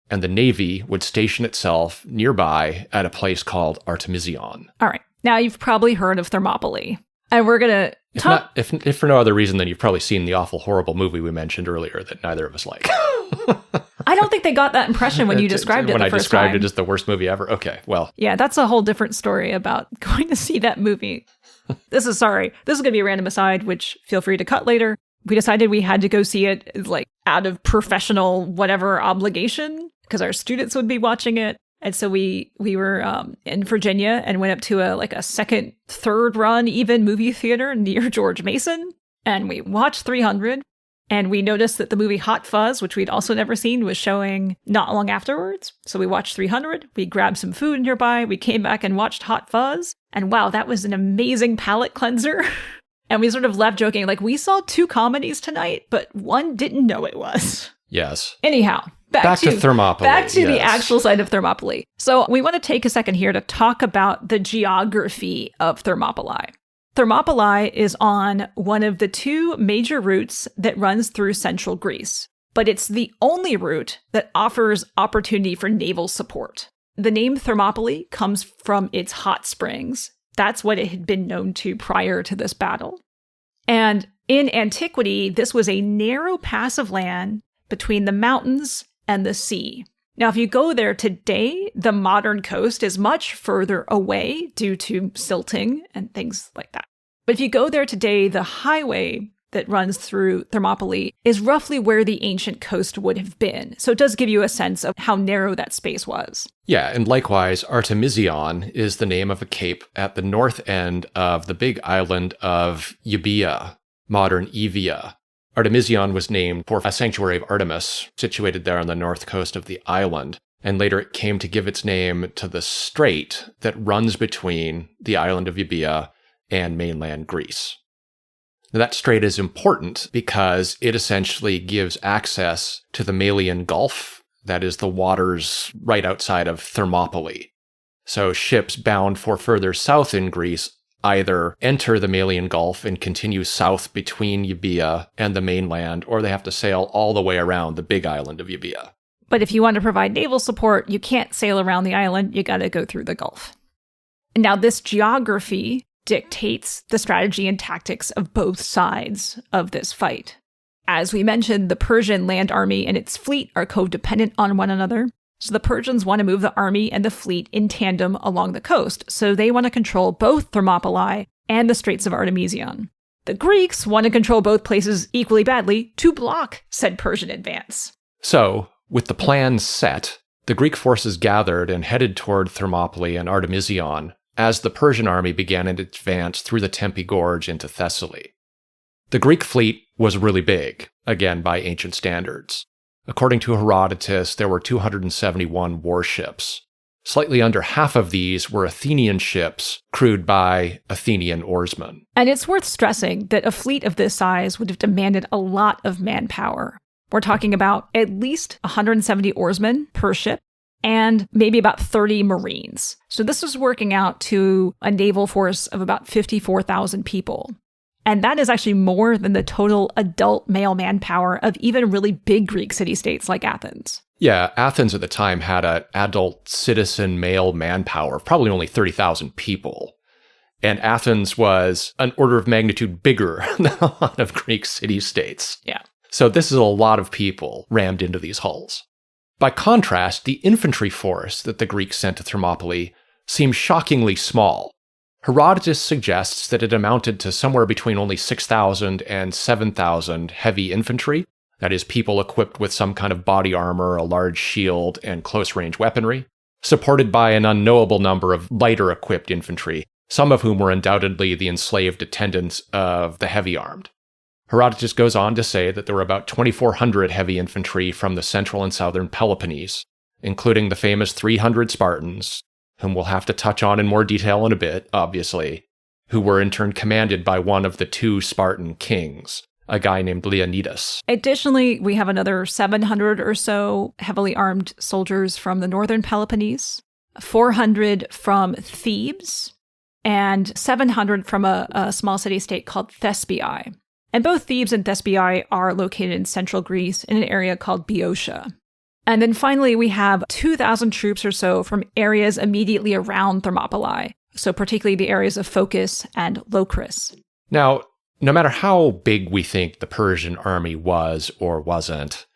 and the navy would station itself nearby at a place called Artemision. All right. Now you've probably heard of Thermopylae. And we're going to talk... If for no other reason than you've probably seen the awful, horrible movie we mentioned earlier that neither of us like. I don't think they got that impression when you described it the first time. When I described it as the worst movie ever? Okay, well. Yeah, that's a whole different story about going to see that movie. This is going to be a random aside, which feel free to cut later. We decided we had to go see it like out of professional whatever obligation because our students would be watching it. And so we were in Virginia and went up to a second, third run even movie theater near George Mason. And we watched 300. And we noticed that the movie Hot Fuzz, which we'd also never seen, was showing not long afterwards. So we watched 300. We grabbed some food nearby. We came back and watched Hot Fuzz. And wow, that was an amazing palate cleanser. And we sort of left joking, like, we saw 2 comedies tonight, but one didn't know it was. Yes. Anyhow. Back to Thermopylae. Back to the actual site of Thermopylae. So we want to take a second here to talk about the geography of Thermopylae. Thermopylae is on one of the 2 major routes that runs through central Greece, but it's the only route that offers opportunity for naval support. The name Thermopylae comes from its hot springs. That's what it had been known to prior to this battle. And in antiquity, this was a narrow pass of land between the mountains and the sea. Now, if you go there today, the modern coast is much further away due to silting and things like that. But if you go there today, the highway that runs through Thermopylae is roughly where the ancient coast would have been. So it does give you a sense of how narrow that space was. Yeah, and likewise, Artemision is the name of a cape at the north end of the big island of Euboea, modern Evia. Artemision was named for a sanctuary of Artemis situated there on the north coast of the island, and later it came to give its name to the strait that runs between the island of Euboea and mainland Greece. Now, that strait is important because it essentially gives access to the Malian Gulf, that is the waters right outside of Thermopylae. So ships bound for further south in Greece either enter the Malian Gulf and continue south between Euboea and the mainland, or they have to sail all the way around the big island of Euboea. But if you want to provide naval support, you can't sail around the island, you got to go through the Gulf. Now, this geography dictates the strategy and tactics of both sides of this fight. As we mentioned, the Persian land army and its fleet are codependent on one another. So the Persians want to move the army and the fleet in tandem along the coast. So they want to control both Thermopylae and the Straits of Artemision. The Greeks want to control both places equally badly to block said Persian advance. So, with the plan set, the Greek forces gathered and headed toward Thermopylae and Artemision as the Persian army began its advance through the Tempe Gorge into Thessaly. The Greek fleet was really big, again by ancient standards. According to Herodotus, there were 271 warships. Slightly under half of these were Athenian ships crewed by Athenian oarsmen. And it's worth stressing that a fleet of this size would have demanded a lot of manpower. We're talking about at least 170 oarsmen per ship and maybe about 30 Marines. So this was working out to a naval force of about 54,000 people. And that is actually more than the total adult male manpower of even really big Greek city-states like Athens. Yeah, Athens at the time had an adult citizen male manpower of probably only 30,000 people. And Athens was an order of magnitude bigger than a lot of Greek city-states. Yeah. So this is a lot of people rammed into these hulls. By contrast, the infantry force that the Greeks sent to Thermopylae seems shockingly small. Herodotus suggests that it amounted to somewhere between only 6,000 and 7,000 heavy infantry, that is, people equipped with some kind of body armor, a large shield, and close-range weaponry, supported by an unknowable number of lighter-equipped infantry, some of whom were undoubtedly the enslaved attendants of the heavy-armed. Herodotus goes on to say that there were about 2,400 heavy infantry from the central and southern Peloponnese, including the famous 300 Spartans, whom we'll have to touch on in more detail in a bit, obviously, who were in turn commanded by one of the 2 Spartan kings, a guy named Leonidas. Additionally, we have another 700 or so heavily armed soldiers from the northern Peloponnese, 400 from Thebes, and 700 from a small city-state called Thespiae. And both Thebes and Thespiae are located in central Greece in an area called Boeotia. And then finally, we have 2,000 troops or so from areas immediately around Thermopylae, so particularly the areas of Phocis and Locris. Now, no matter how big we think the Persian army was or wasn't,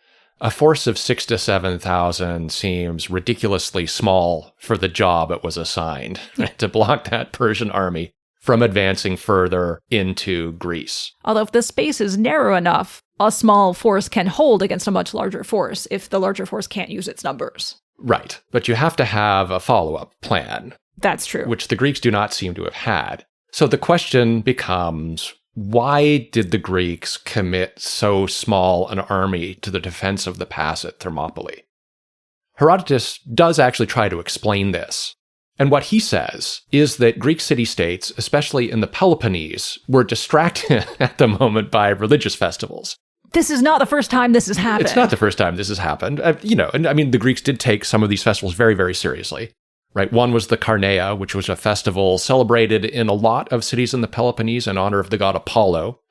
a force of 6,000 to 7,000 seems ridiculously small for the job it was assigned, right, to block that Persian army from advancing further into Greece. Although if the space is narrow enough, a small force can hold against a much larger force if the larger force can't use its numbers. Right, but you have to have a follow-up plan. That's true. Which the Greeks do not seem to have had. So the question becomes, why did the Greeks commit so small an army to the defense of the pass at Thermopylae? Herodotus does actually try to explain this. And what he says is that Greek city-states, especially in the Peloponnese, were distracted at the moment by religious festivals. This is not the first time this has happened. It's not the first time this has happened. And I mean, the Greeks did take some of these festivals very, very seriously. Right? One was the Carneia, which was a festival celebrated in a lot of cities in the Peloponnese in honor of the god Apollo.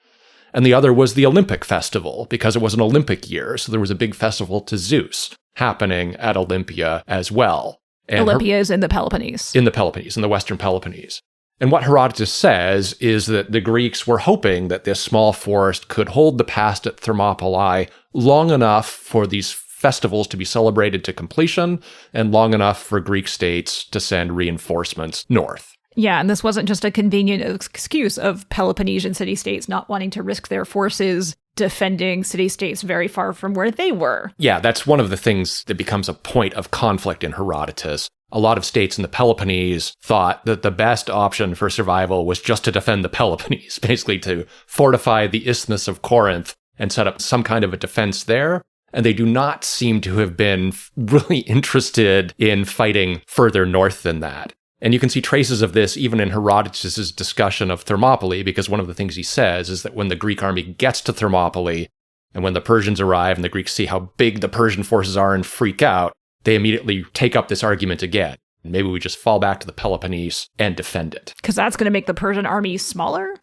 And the other was the Olympic festival, because it was an Olympic year. So there was a big festival to Zeus happening at Olympia as well. And Olympia is in the Peloponnese. In the Peloponnese, in the Western Peloponnese. And what Herodotus says is that the Greeks were hoping that this small force could hold the pass at Thermopylae long enough for these festivals to be celebrated to completion and long enough for Greek states to send reinforcements north. Yeah, and this wasn't just a convenient excuse of Peloponnesian city-states not wanting to risk their forces defending city-states very far from where they were. Yeah, that's one of the things that becomes a point of conflict in Herodotus. A lot of states in the Peloponnese thought that the best option for survival was just to defend the Peloponnese, basically to fortify the Isthmus of Corinth and set up some kind of a defense there. And they do not seem to have been really interested in fighting further north than that. And you can see traces of this even in Herodotus' discussion of Thermopylae, because one of the things he says is that when the Greek army gets to Thermopylae, and when the Persians arrive and the Greeks see how big the Persian forces are and freak out, they immediately take up this argument again. Maybe we just fall back to the Peloponnese and defend it. Because that's going to make the Persian army smaller?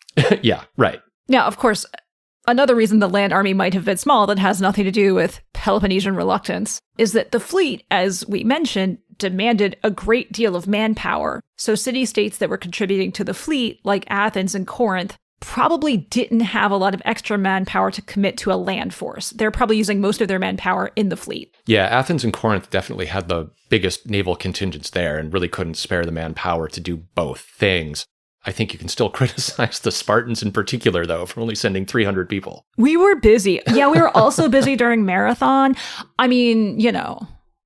Yeah, right. Now, of course, another reason the land army might have been small that has nothing to do with Peloponnesian reluctance is that the fleet, as we mentioned, demanded a great deal of manpower. So city-states that were contributing to the fleet, like Athens and Corinth, probably didn't have a lot of extra manpower to commit to a land force. They're probably using most of their manpower in the fleet. Yeah, Athens and Corinth definitely had the biggest naval contingents there and really couldn't spare the manpower to do both things. I think you can still criticize the Spartans in particular, though, for only sending 300 people. We were busy. Yeah, we were also busy during Marathon. I mean,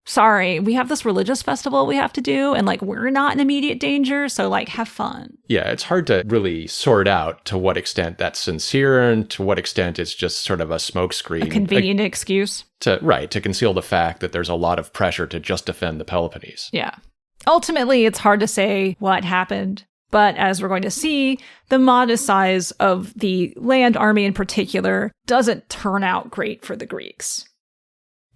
sorry, we have this religious festival we have to do, and we're not in immediate danger, so have fun. Yeah, it's hard to really sort out to what extent that's sincere and to what extent it's just sort of a smokescreen. A convenient excuse. To conceal the fact that there's a lot of pressure to just defend the Peloponnese. Yeah. Ultimately, it's hard to say what happened. But as we're going to see, the modest size of the land army in particular doesn't turn out great for the Greeks.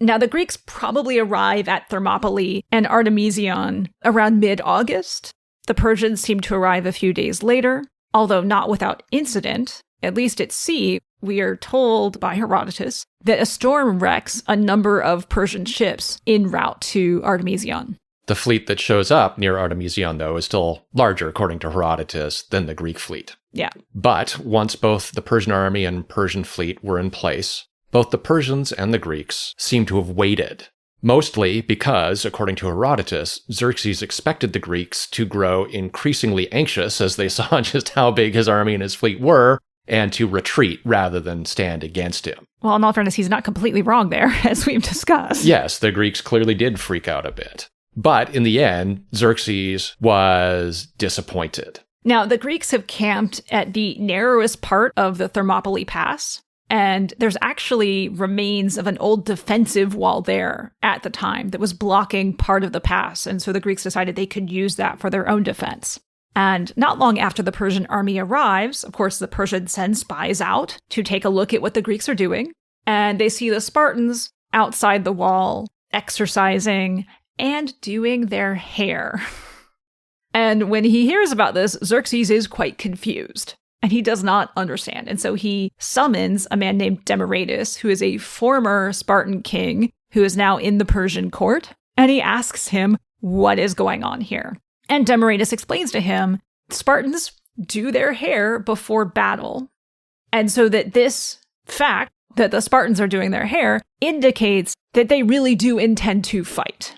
Now, the Greeks probably arrive at Thermopylae and Artemision around mid-August. The Persians seem to arrive a few days later, although not without incident. At least at sea, we are told by Herodotus that a storm wrecks a number of Persian ships en route to Artemision. The fleet that shows up near Artemision, though, is still larger, according to Herodotus, than the Greek fleet. Yeah. But once both the Persian army and Persian fleet were in place, both the Persians and the Greeks seem to have waited. Mostly because, according to Herodotus, Xerxes expected the Greeks to grow increasingly anxious as they saw just how big his army and his fleet were, and to retreat rather than stand against him. Well, in all fairness, he's not completely wrong there, as we've discussed. Yes, the Greeks clearly did freak out a bit. But in the end, Xerxes was disappointed. Now, the Greeks have camped at the narrowest part of the Thermopylae Pass, and there's actually remains of an old defensive wall there at the time that was blocking part of the pass, and so the Greeks decided they could use that for their own defense. And not long after the Persian army arrives, of course, the Persians send spies out to take a look at what the Greeks are doing. And they see the Spartans outside the wall, exercising and doing their hair. And when he hears about this, Xerxes is quite confused. And he does not understand. And so he summons a man named Demaratus, who is a former Spartan king, who is now in the Persian court. And he asks him, what is going on here? And Demaratus explains to him, Spartans do their hair before battle. And so that this fact that the Spartans are doing their hair indicates that they really do intend to fight.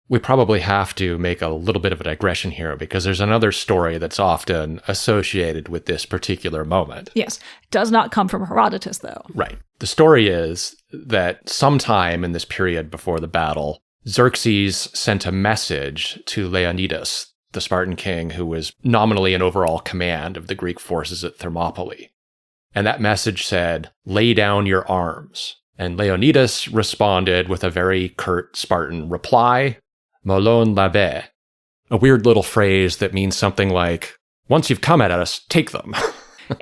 We probably have to make a little bit of a digression here because there's another story that's often associated with this particular moment. Yes. Does not come from Herodotus, though. Right. The story is that sometime in this period before the battle, Xerxes sent a message to Leonidas, the Spartan king who was nominally in overall command of the Greek forces at Thermopylae. And that message said, lay down your arms. And Leonidas responded with a very curt Spartan reply, molon labe, a weird little phrase that means something like, once you've come at us, take them.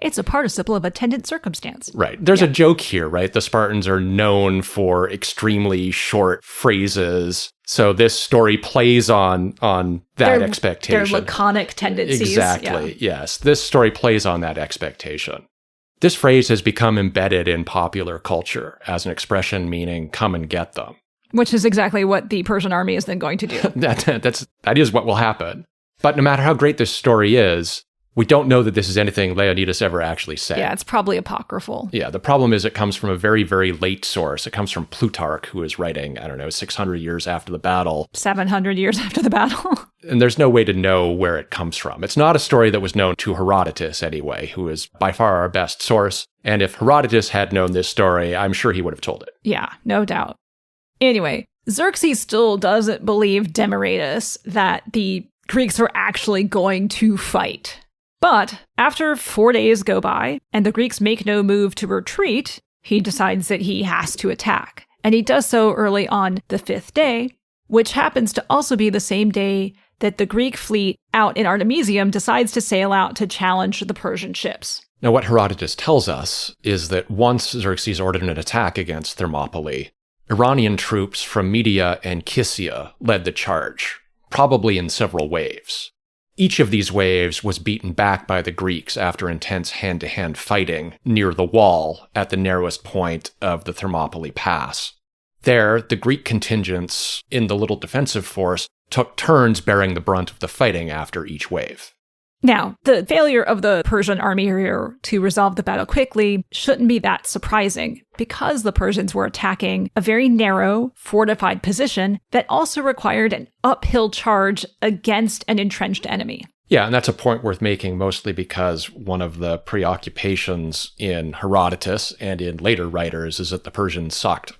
It's a participle of attendant circumstance. Right. There's a joke here, right? The Spartans are known for extremely short phrases. So this story plays on that expectation. Their laconic tendencies. Exactly. Yeah. Yes. This story plays on that expectation. This phrase has become embedded in popular culture as an expression meaning come and get them. Which is exactly what the Persian army is then going to do. That is what will happen. But no matter how great this story is, we don't know that this is anything Leonidas ever actually said. Yeah, it's probably apocryphal. Yeah, the problem is it comes from a very, very late source. It comes from Plutarch, who is writing, 600 years after the battle. 700 years after the battle. And there's no way to know where it comes from. It's not a story that was known to Herodotus anyway, who is by far our best source. And if Herodotus had known this story, I'm sure he would have told it. Yeah, no doubt. Anyway, Xerxes still doesn't believe Demaratus that the Greeks are actually going to fight. But after 4 days go by and the Greeks make no move to retreat, he decides that he has to attack. And he does so early on the 5th day, which happens to also be the same day that the Greek fleet out in Artemisium decides to sail out to challenge the Persian ships. Now, what Herodotus tells us is that once Xerxes ordered an attack against Thermopylae, Iranian troops from Media and Kissia led the charge, probably in several waves. Each of these waves was beaten back by the Greeks after intense hand-to-hand fighting near the wall at the narrowest point of the Thermopylae Pass. There, the Greek contingents in the little defensive force took turns bearing the brunt of the fighting after each wave. Now, the failure of the Persian army here to resolve the battle quickly shouldn't be that surprising, because the Persians were attacking a very narrow, fortified position that also required an uphill charge against an entrenched enemy. Yeah, and that's a point worth making, mostly because one of the preoccupations in Herodotus and in later writers is that the Persians sucked.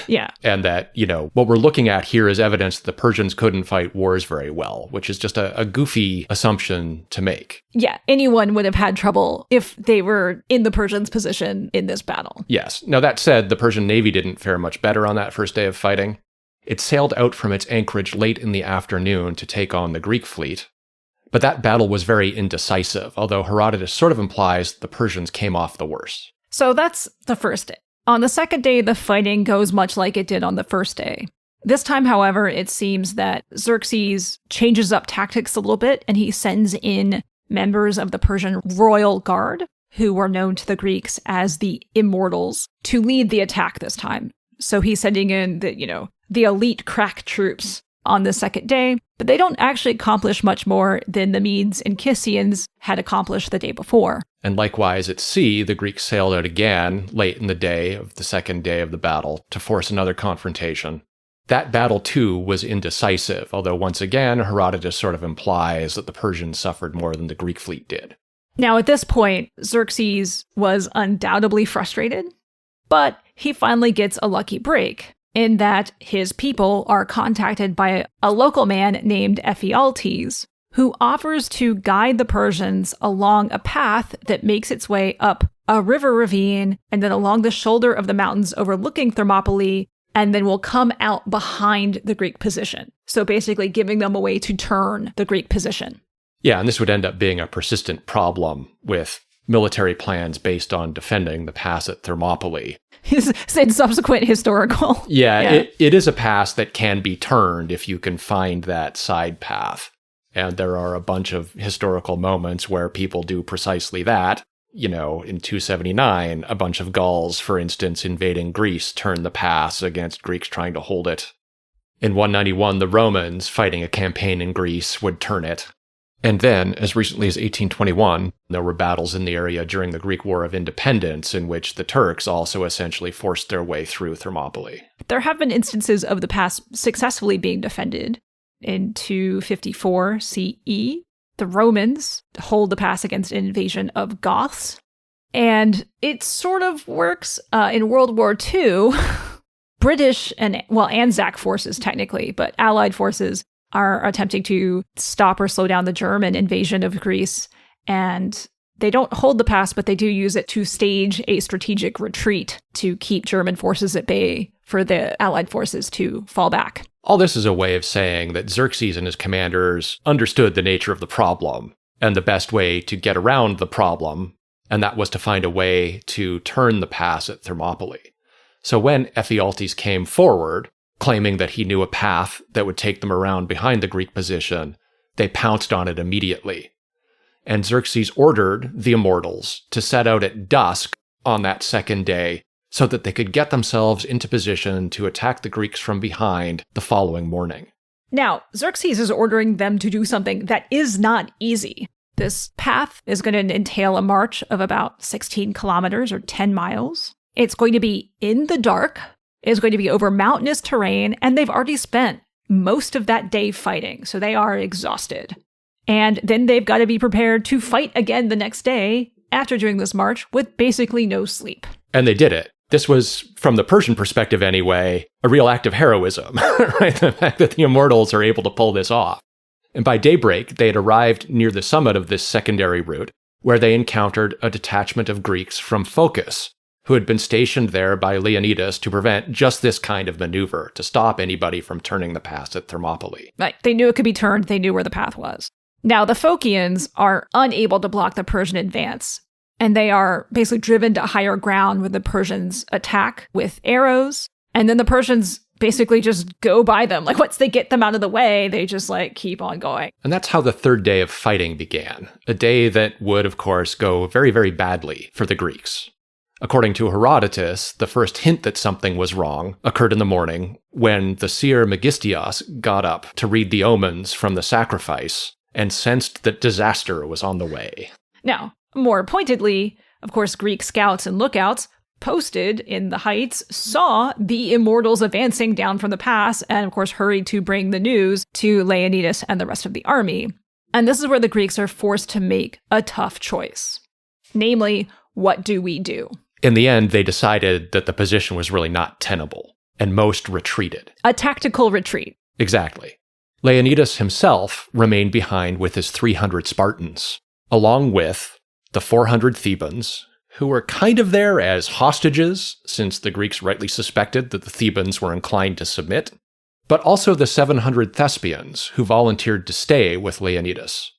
Yeah. And that, what we're looking at here is evidence that the Persians couldn't fight wars very well, which is just a goofy assumption to make. Yeah, anyone would have had trouble if they were in the Persians' position in this battle. Yes. Now, that said, the Persian navy didn't fare much better on that first day of fighting. It sailed out from its anchorage late in the afternoon to take on the Greek fleet. But that battle was very indecisive, although Herodotus sort of implies the Persians came off the worse. So that's the first day. On the second day, the fighting goes much like it did on the first day. This time, however, it seems that Xerxes changes up tactics a little bit, and he sends in members of the Persian royal guard, who were known to the Greeks as the Immortals, to lead the attack this time. So he's sending in the elite crack troops on the second day, but they don't actually accomplish much more than the Medes and Kissians had accomplished the day before. And likewise at sea, the Greeks sailed out again late in the day of the second day of the battle to force another confrontation. That battle, too, was indecisive, although once again, Herodotus sort of implies that the Persians suffered more than the Greek fleet did. Now, at this point, Xerxes was undoubtedly frustrated, but he finally gets a lucky break, in that his people are contacted by a local man named Ephialtes, who offers to guide the Persians along a path that makes its way up a river ravine and then along the shoulder of the mountains overlooking Thermopylae, and then will come out behind the Greek position. So basically giving them a way to turn the Greek position. Yeah, and this would end up being a persistent problem with military plans based on defending the pass at Thermopylae. In subsequent historical. Yeah. It is a pass that can be turned if you can find that side path. And there are a bunch of historical moments where people do precisely that. In 279, a bunch of Gauls, for instance, invading Greece, turned the pass against Greeks trying to hold it. In 191, the Romans, fighting a campaign in Greece, would turn it. And then, as recently as 1821, there were battles in the area during the Greek War of Independence in which the Turks also essentially forced their way through Thermopylae. There have been instances of the pass successfully being defended. In 254 CE, the Romans hold the pass against an invasion of Goths. And it sort of works in World War II. British and Anzac forces, technically, but Allied forces are attempting to stop or slow down the German invasion of Greece. And they don't hold the pass, but they do use it to stage a strategic retreat to keep German forces at bay for the Allied forces to fall back. All this is a way of saying that Xerxes and his commanders understood the nature of the problem and the best way to get around the problem, and that was to find a way to turn the pass at Thermopylae. So when Ephialtes came forward, claiming that he knew a path that would take them around behind the Greek position, they pounced on it immediately. And Xerxes ordered the immortals to set out at dusk on that second day so that they could get themselves into position to attack the Greeks from behind the following morning. Now, Xerxes is ordering them to do something that is not easy. This path is going to entail a march of about 16 kilometers or 10 miles. It's going to be in the dark. It's going to be over mountainous terrain, and they've already spent most of that day fighting, so they are exhausted. And then they've got to be prepared to fight again the next day after doing this march with basically no sleep. And they did it. This was, from the Persian perspective anyway, a real act of heroism, right? The fact that the immortals are able to pull this off. And by daybreak, they had arrived near the summit of this secondary route, where they encountered a detachment of Greeks from Phocis, who had been stationed there by Leonidas to prevent just this kind of maneuver, to stop anybody from turning the pass at Thermopylae. Right. They knew it could be turned. They knew where the path was. Now, the Phocians are unable to block the Persian advance, and they are basically driven to higher ground when the Persians attack with arrows, and then the Persians basically just go by them. Like, once they get them out of the way, they just, keep on going. And that's how the third day of fighting began, a day that would, of course, go very, very badly for the Greeks. According to Herodotus, the first hint that something was wrong occurred in the morning when the seer Megistias got up to read the omens from the sacrifice and sensed that disaster was on the way. Now, more pointedly, of course, Greek scouts and lookouts posted in the heights saw the immortals advancing down from the pass and, of course, hurried to bring the news to Leonidas and the rest of the army. And this is where the Greeks are forced to make a tough choice. Namely, what do we do? In the end, they decided that the position was really not tenable, and most retreated. A tactical retreat. Exactly. Leonidas himself remained behind with his 300 Spartans, along with the 400 Thebans, who were kind of there as hostages, since the Greeks rightly suspected that the Thebans were inclined to submit, but also the 700 Thespians, who volunteered to stay with Leonidas.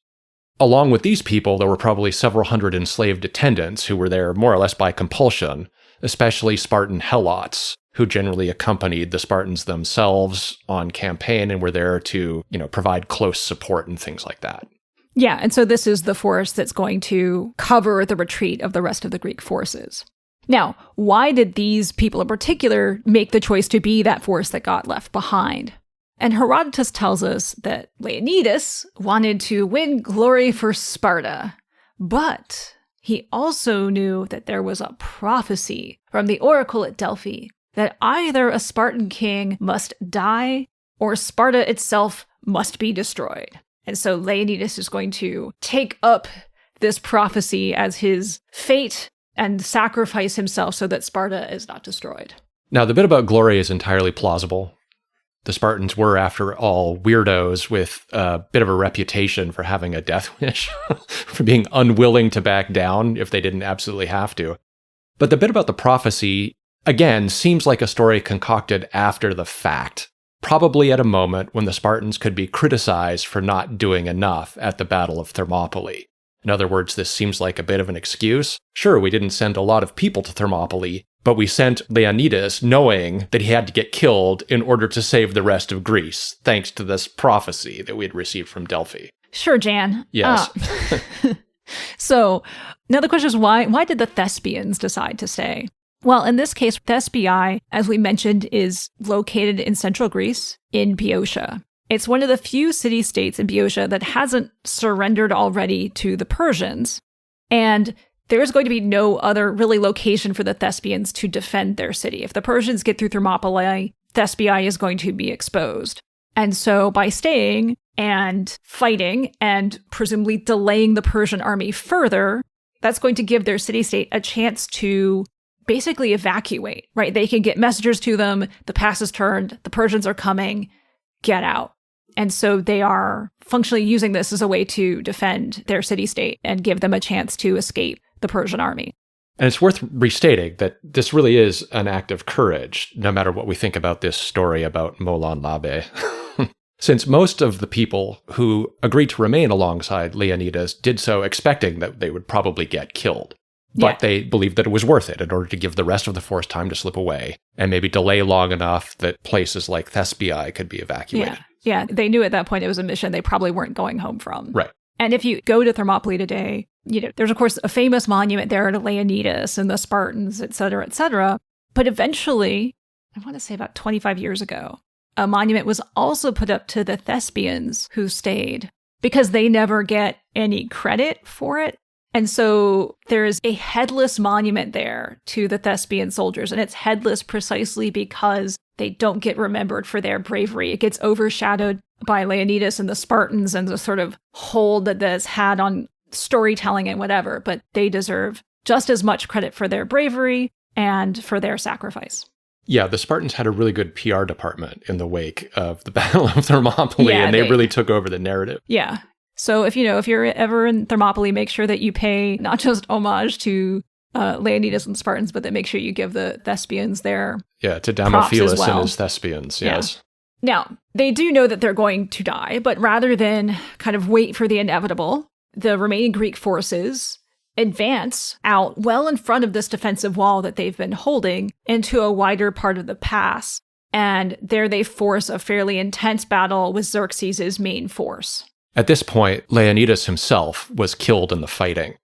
Along with these people, there were probably several hundred enslaved attendants who were there more or less by compulsion, especially Spartan helots, who generally accompanied the Spartans themselves on campaign and were there to, provide close support and things like that. Yeah, and so this is the force that's going to cover the retreat of the rest of the Greek forces. Now, why did these people in particular make the choice to be that force that got left behind? And Herodotus tells us that Leonidas wanted to win glory for Sparta, but he also knew that there was a prophecy from the oracle at Delphi that either a Spartan king must die or Sparta itself must be destroyed. And so Leonidas is going to take up this prophecy as his fate and sacrifice himself so that Sparta is not destroyed. Now, the bit about glory is entirely plausible. The Spartans were, after all, weirdos with a bit of a reputation for having a death wish, for being unwilling to back down if they didn't absolutely have to. But the bit about the prophecy, again, seems like a story concocted after the fact, probably at a moment when the Spartans could be criticized for not doing enough at the Battle of Thermopylae. In other words, this seems like a bit of an excuse. Sure, we didn't send a lot of people to Thermopylae, but we sent Leonidas knowing that he had to get killed in order to save the rest of Greece, thanks to this prophecy that we had received from Delphi. Sure, Jan. Yes. So now the question is, why did the Thespians decide to stay? Well, in this case, Thespiae, as we mentioned, is located in central Greece in Boeotia. It's one of the few city-states in Boeotia that hasn't surrendered already to the Persians. And there's going to be no other really location for the Thespians to defend their city. If the Persians get through Thermopylae, Thespiae is going to be exposed. And so by staying and fighting and presumably delaying the Persian army further, that's going to give their city-state a chance to basically evacuate, right? They can get messengers to them, the pass is turned, the Persians are coming, get out. And so they are functionally using this as a way to defend their city-state and give them a chance to escape the Persian army. And it's worth restating that this really is an act of courage, no matter what we think about this story about Molon Labe. Since most of the people who agreed to remain alongside Leonidas did so expecting that they would probably get killed. But they believed that it was worth it in order to give the rest of the force time to slip away and maybe delay long enough that places like Thespiae could be evacuated. Yeah, they knew at that point it was a mission they probably weren't going home from. Right. And if you go to Thermopylae today, there's of course a famous monument there to Leonidas and the Spartans, et cetera, et cetera. But eventually, I want to say about 25 years ago, a monument was also put up to the Thespians who stayed because they never get any credit for it. And so there is a headless monument there to the Thespian soldiers, and it's headless precisely because they don't get remembered for their bravery. It gets overshadowed by Leonidas and the Spartans and the sort of hold that that's had on storytelling and whatever, but they deserve just as much credit for their bravery and for their sacrifice. Yeah, the Spartans had a really good PR department in the wake of the Battle of Thermopylae, and they really took over the narrative. Yeah. So if you're ever in Thermopylae, make sure that you pay not just homage to Leonidas and the Spartans, but that make sure you give the Thespians their to Damophilus and his Thespians, yes. Now, they do know that they're going to die, but rather than kind of wait for the inevitable, the remaining Greek forces advance out well in front of this defensive wall that they've been holding into a wider part of the pass. And there they force a fairly intense battle with Xerxes' main force. At this point, Leonidas himself was killed in the fighting.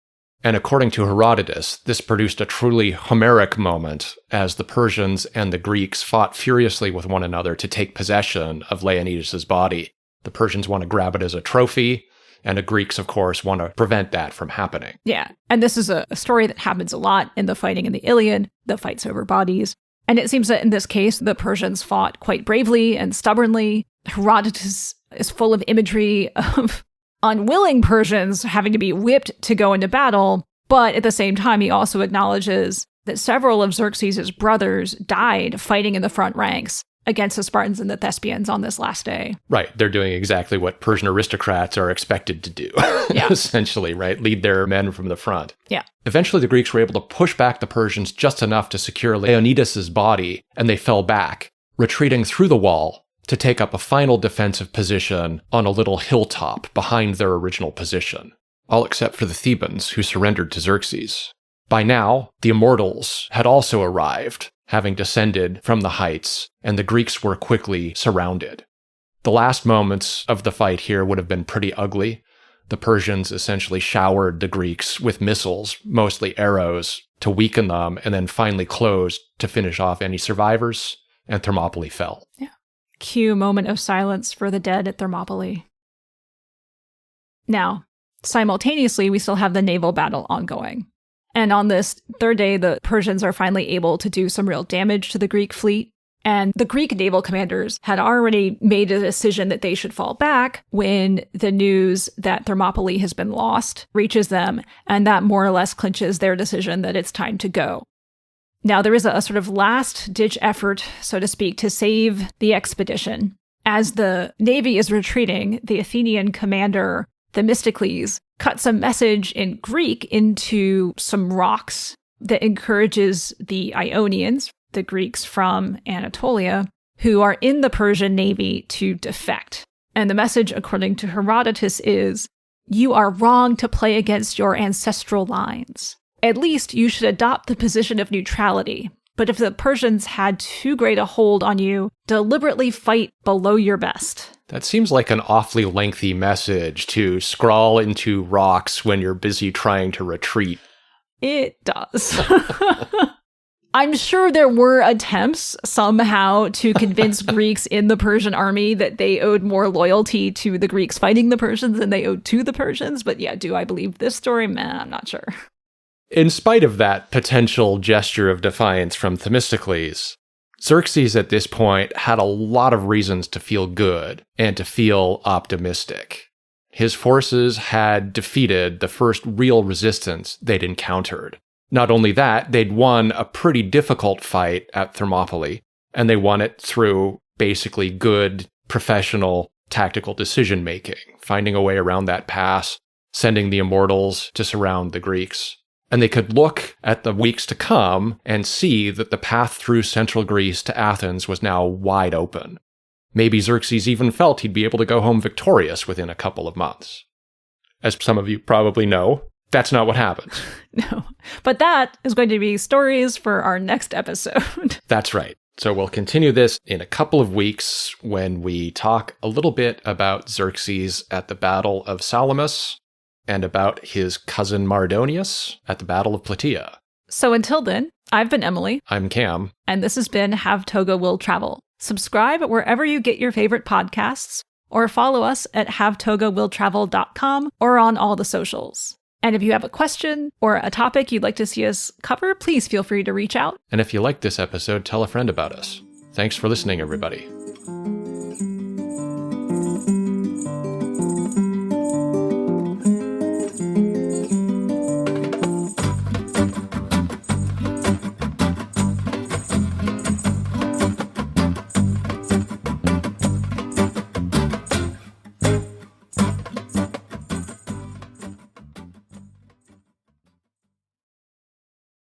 And according to Herodotus, this produced a truly Homeric moment as the Persians and the Greeks fought furiously with one another to take possession of Leonidas' body. The Persians want to grab it as a trophy, and the Greeks, of course, want to prevent that from happening. Yeah, and this is a story that happens a lot in the fighting in the Iliad, the fights over bodies. And it seems that in this case, the Persians fought quite bravely and stubbornly. Herodotus is full of imagery of unwilling Persians having to be whipped to go into battle, but at the same time, he also acknowledges that several of Xerxes' brothers died fighting in the front ranks against the Spartans and the Thespians on this last day. Right. They're doing exactly what Persian aristocrats are expected to do, essentially, right? Lead their men from the front. Yeah. Eventually, the Greeks were able to push back the Persians just enough to secure Leonidas' body, and they fell back, retreating through the wall to take up a final defensive position on a little hilltop behind their original position, all except for the Thebans, who surrendered to Xerxes. By now, the Immortals had also arrived, having descended from the heights, and the Greeks were quickly surrounded. The last moments of the fight here would have been pretty ugly. The Persians essentially showered the Greeks with missiles, mostly arrows, to weaken them, and then finally closed to finish off any survivors, and Thermopylae fell. Yeah. Cue moment of silence for the dead at Thermopylae. Now, simultaneously, we still have the naval battle ongoing. And on this third day, the Persians are finally able to do some real damage to the Greek fleet. And the Greek naval commanders had already made a decision that they should fall back when the news that Thermopylae has been lost reaches them, and that more or less clinches their decision that it's time to go. Now, there is a sort of last-ditch effort, so to speak, to save the expedition. As the navy is retreating, the Athenian commander, Themistocles, cuts a message in Greek into some rocks that encourages the Ionians, the Greeks from Anatolia, who are in the Persian navy to defect. And the message, according to Herodotus, is, you are wrong to play against your ancestral lines. At least you should adopt the position of neutrality. But if the Persians had too great a hold on you, deliberately fight below your best. That seems like an awfully lengthy message to scrawl into rocks when you're busy trying to retreat. It does. I'm sure there were attempts somehow to convince Greeks in the Persian army that they owed more loyalty to the Greeks fighting the Persians than they owed to the Persians. But yeah, do I believe this story? I'm not sure. In spite of that potential gesture of defiance from Themistocles, Xerxes at this point had a lot of reasons to feel good and to feel optimistic. His forces had defeated the first real resistance they'd encountered. Not only that, they'd won a pretty difficult fight at Thermopylae, and they won it through basically good, professional, tactical decision-making, finding a way around that pass, sending the immortals to surround the Greeks. And they could look at the weeks to come and see that the path through central Greece to Athens was now wide open. Maybe Xerxes even felt he'd be able to go home victorious within a couple of months. As some of you probably know, that's not what happened. No, but that is going to be stories for our next episode. That's right. So we'll continue this in a couple of weeks when we talk a little bit about Xerxes at the Battle of Salamis and about his cousin Mardonius at the Battle of Plataea. So until then, I've been Emily. I'm Cam. And this has been Have Toga Will Travel. Subscribe wherever you get your favorite podcasts, or follow us at havetogawilltravel.com or on all the socials. And if you have a question or a topic you'd like to see us cover, please feel free to reach out. And if you like this episode, tell a friend about us. Thanks for listening, everybody.